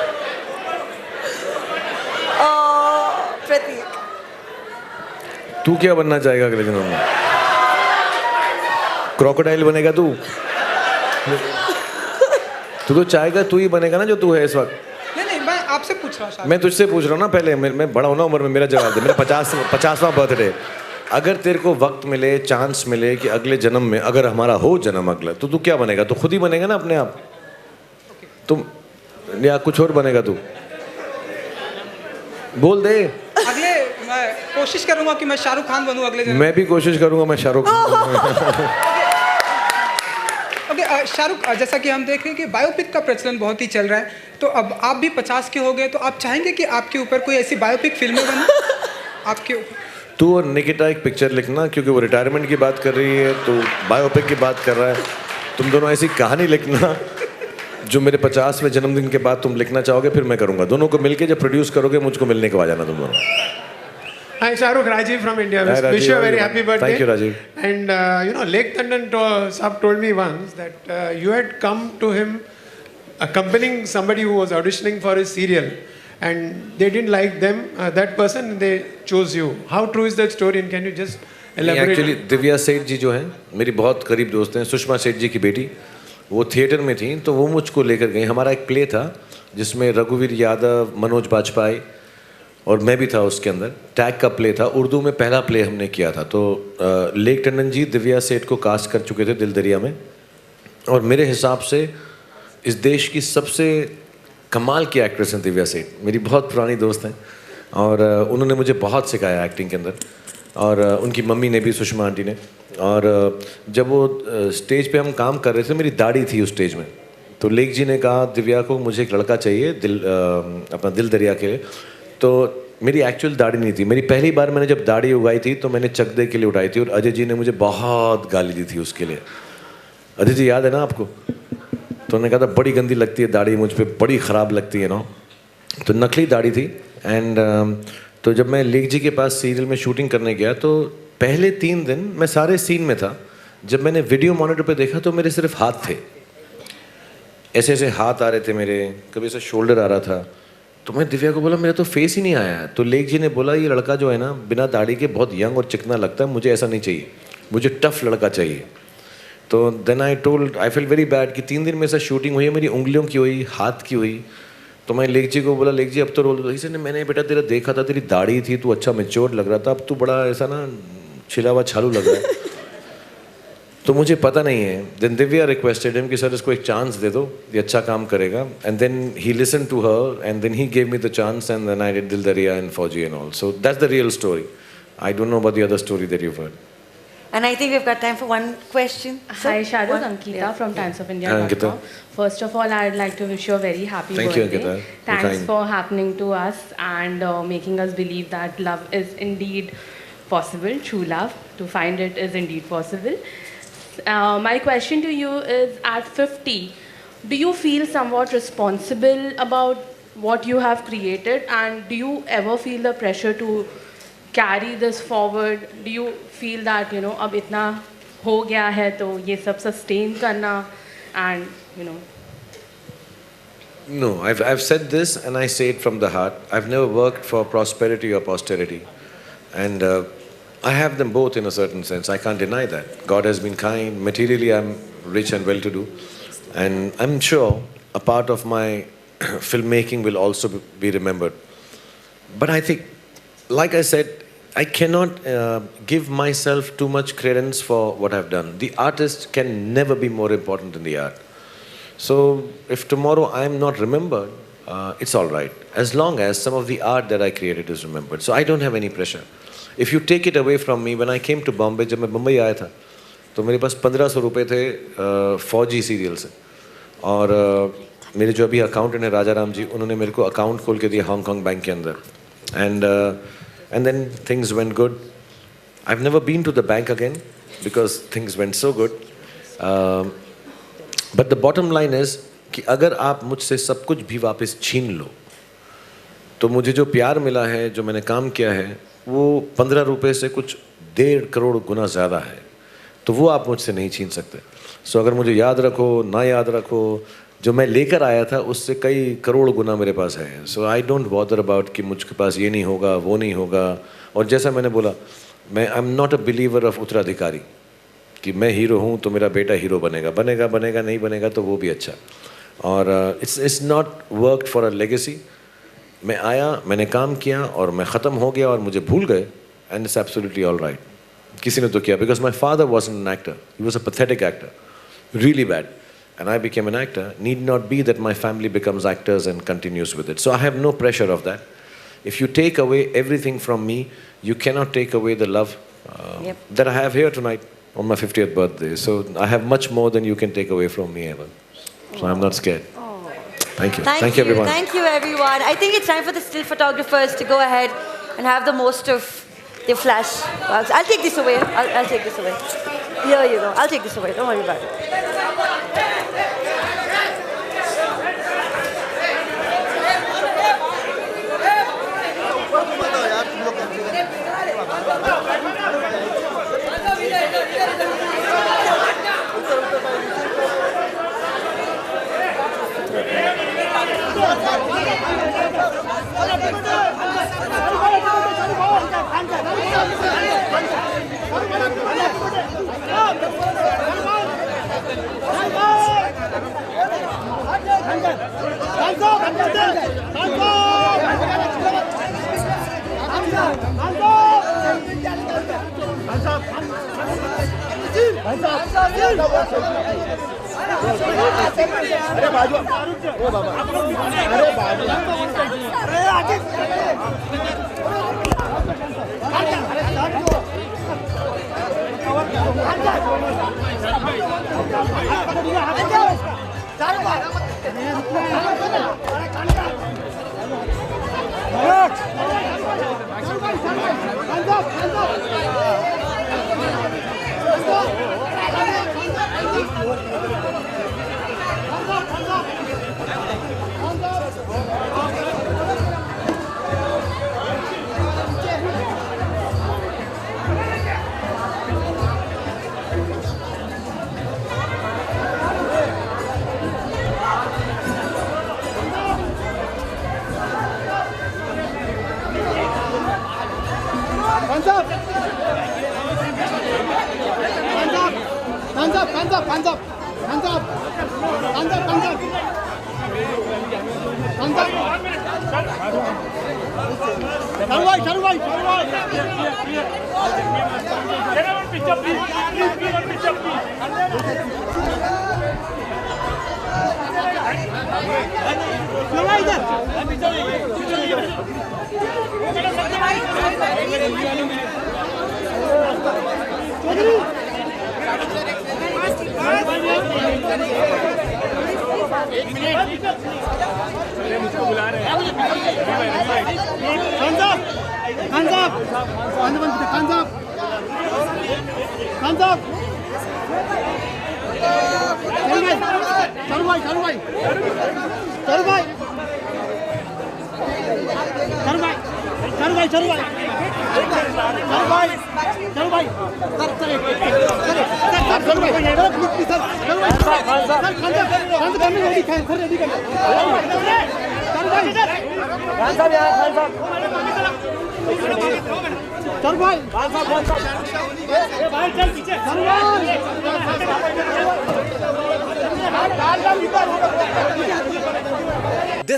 प्रतीक, तू क्या बनना चाहेगा अगले जन्म में? क्रोकोडाइल बनेगा तू? तू तो चाहेगा तू ही बनेगा ना जो तू है इस वक्त. नहीं, मैं आपसे पूछ रहा हूँ. मैं तुझसे पूछ रहा हूँ ना पहले. मैं बड़ा हूँ ना उम्र में, मेरा जवाब दे. मेरा 50वां बर्थडे. अगर तेरे को वक्त मिले, चांस मिले कि अगले जन्म में अगर हमारा हो जन्म अगला, तो तू क्या बनेगा? तो खुद ही बनेगा ना अपने आप. तुम या कुछ और बनेगा तू? बोल दे. अगले मैं कोशिश करूंगा कि मैं शाहरुख खान बनूं अगले जन्म. मैं भी कोशिश करूंगा मैं शाहरुख खान. ओके शाहरुख, जैसा कि हम देख रहे हैं कि बायोपिक का प्रचलन बहुत ही चल रहा है, तो अब आप भी 50 के हो गए, तो आप चाहेंगे कि आपके ऊपर कोई ऐसी बायोपिक फिल्में बने आपके ऊपर? तू और निकिता एक पिक्चर लिखना, क्योंकि वो रिटायरमेंट की बात कर रही है, तो बायोपिक की बात कर रहा है. तुम दोनों ऐसी कहानी लिखना जो मेरे 50वें जन्मदिन के बाद तुम लिखना चाहोगे, फिर मैं करूंगा. दोनों को मिलके जब प्रोड्यूस करोगे, मुझको मिलने को आ जाना तुम दोनों. Hi Shahrukh, Rajiv from India West. Hi, Rajiv. Wish you a very happy birthday. Thank you, Rajiv. And Lake Tandon Saab told me once that you had come to him accompanying somebody who was auditioning for his serial, and they didn't like them, that person, they chose you. How true is that story, and can you just elaborate? Actually, Divya सेठ जी जो हैं मेरी बहुत करीब दोस्त हैं, सुषमा सेठ जी की बेटी, वो थिएटर में थी, तो वो मुझको लेकर गई. हमारा एक प्ले था जिसमें रघुवीर यादव, मनोज बाजपेयी और मैं भी था उसके अंदर. टैग का प्ले था, उर्दू में पहला प्ले हमने किया था. तो लेक टंडन जी दिव्या सेठ को कास्ट कर चुके थे दिल दरिया में, और मेरे हिसाब से इस देश की सबसे कमाल की एक्ट्रेस हैं दिव्या सेठ. मेरी बहुत पुरानी दोस्त हैं, और उन्होंने मुझे बहुत सिखाया एक्टिंग के अंदर, और उनकी मम्मी ने भी, सुषमा आंटी ने. और जब वो स्टेज पे हम काम कर रहे थे, मेरी दाढ़ी थी उस स्टेज में, तो लेक जी ने कहा दिव्या को मुझे एक लड़का चाहिए अपना दिल दरिया के लिए. तो मेरी एक्चुअल दाढ़ी नहीं थी. मेरी पहली बार मैंने जब दाढ़ी उगाई थी तो मैंने चकदे के लिए उठाई थी, और अजय जी ने मुझे बहुत गाली दी थी उसके लिए. अजय जी याद है ना आपको? तो उन्होंने कहा था बड़ी गंदी लगती है दाढ़ी मुझ पर, बड़ी ख़राब लगती है ना. तो नकली दाढ़ी थी. एंड तो जब मैं लेक जी के पास सीरियल में शूटिंग करने गया, तो पहले 3 दिन मैं सारे सीन में था. जब मैंने वीडियो मॉनिटर पे देखा तो मेरे सिर्फ हाथ थे, ऐसे ऐसे हाथ आ रहे थे मेरे, कभी ऐसे शोल्डर आ रहा था. तो मैं दिव्या को बोला मेरा तो फेस ही नहीं आया. तो लेक जी ने बोला ये लड़का जो है ना बिना दाढ़ी के बहुत यंग और चिकना लगता है, मुझे ऐसा नहीं चाहिए, मुझे टफ लड़का चाहिए. तो then I feel very bad कि 3 दिन में ऐसा शूटिंग हुई है, मेरी उंगलियों की हुई, हाथ की हुई. तो मैं लेक जी को बोला लेक जी अब तो रोल दो. इसे ने मैंने बेटा तेरा देखा था, तेरी दाढ़ी थी, तू अच्छा मेच्योर लग रहा था, अब तू बड़ा ऐसा ना छिला हुआ छालू लग रहा है. तो मुझे पता नहीं है. देन दिव्या रिक्वेस्टेड हिम कि सर इसको एक चांस दे दो, ये अच्छा काम करेगा. And then he listen to her, and then he gave me the chance, and then I did Dil Dariya and Fauji and all. So that's the real story. I don't know about the other story that you heard. And I think we've got time for one question. Hi Shahrukh, Ankita from TimesOfIndia.com. First of all, I'd like to wish you a very happy Thank birthday. you, Ankita. Thanks for happening to us and making us believe that love is indeed possible, true love. To find it is indeed possible. My question to you is, at 50, do you feel somewhat responsible about what you have created, and do you ever feel the pressure to carry this forward? Do you feel that अब इतना हो गया है तो ये सब sustain करना and No, I've said this and I say it from the heart. I've never worked for prosperity or posterity, and I have them both in a certain sense. I can't deny that. God has been kind. Materially, I'm rich and well-to-do, and I'm sure a part of my filmmaking will also be remembered. But I think, like I said, I cannot give myself too much credence for what I've done. The artist can never be more important than the art. So if tomorrow I'm not remembered, it's all right, as long as some of the art that I created is remembered. So I don't have any pressure. If you take it away from me, when I came to Bombay, जब मैं बम्बई आया था, तो मेरे पास 1500 रुपए थे फौजी serial से, और मेरे जो अभी अकाउंटेंट है राजा राम जी, उन्होंने मेरे को अकाउंट खोल के दिया हांगकांग बैंक के अंदर, and then things went good. I've never been to the bank again because things went so good. But the bottom line is कि अगर आप मुझसे सब कुछ भी वापस छीन लो, तो मुझे जो प्यार मिला है, जो मैंने काम किया है, वो 15 रुपए से कुछ 1.5 करोड़ गुना ज़्यादा है. तो वो आप मुझसे नहीं छीन सकते. सो अगर मुझे याद रखो ना याद रखो, जो मैं लेकर आया था उससे कई करोड़ गुना मेरे पास है. सो आई डोंट बॉदर अबाउट कि मुझके पास ये नहीं होगा, वो नहीं होगा. और जैसा मैंने बोला, मैं आई am not a believer of उत्तराधिकारी कि मैं हीरो हूँ तो मेरा बेटा हीरो बनेगा, बनेगा नहीं बनेगा तो वो भी अच्छा. और it's not worked for a legacy. मैं आया, मैंने काम किया और मैं ख़त्म हो गया और मुझे भूल गए, and it's absolutely all right. किसी ने तो किया, because my father was an actor, he was a pathetic actor, really bad, and I became an actor. Need not be that my family becomes actors and continues with it. So I have no pressure of that. If you take away everything from me, you cannot take away the love that I have here tonight on my 50th birthday. So I have much more than you can take away from me ever. So I'm not scared. Thank you. Thank you, everyone. Thank you, everyone. I think it's time for the still photographers to go ahead and have the most of their flash. I'll take this away. I'll take this away. Here you go. I'll take this away. Don't worry about it. अरे बाजू, अरे बाबा, अरे बाजू, अरे आगे,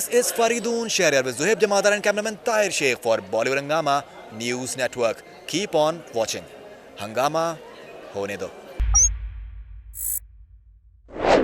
This is Faridun Shahryar with Zuhaib Jamadar and cameraman Tahir Sheikh for Bollywood Hungama News Network. Keep on watching. Hungama hone do.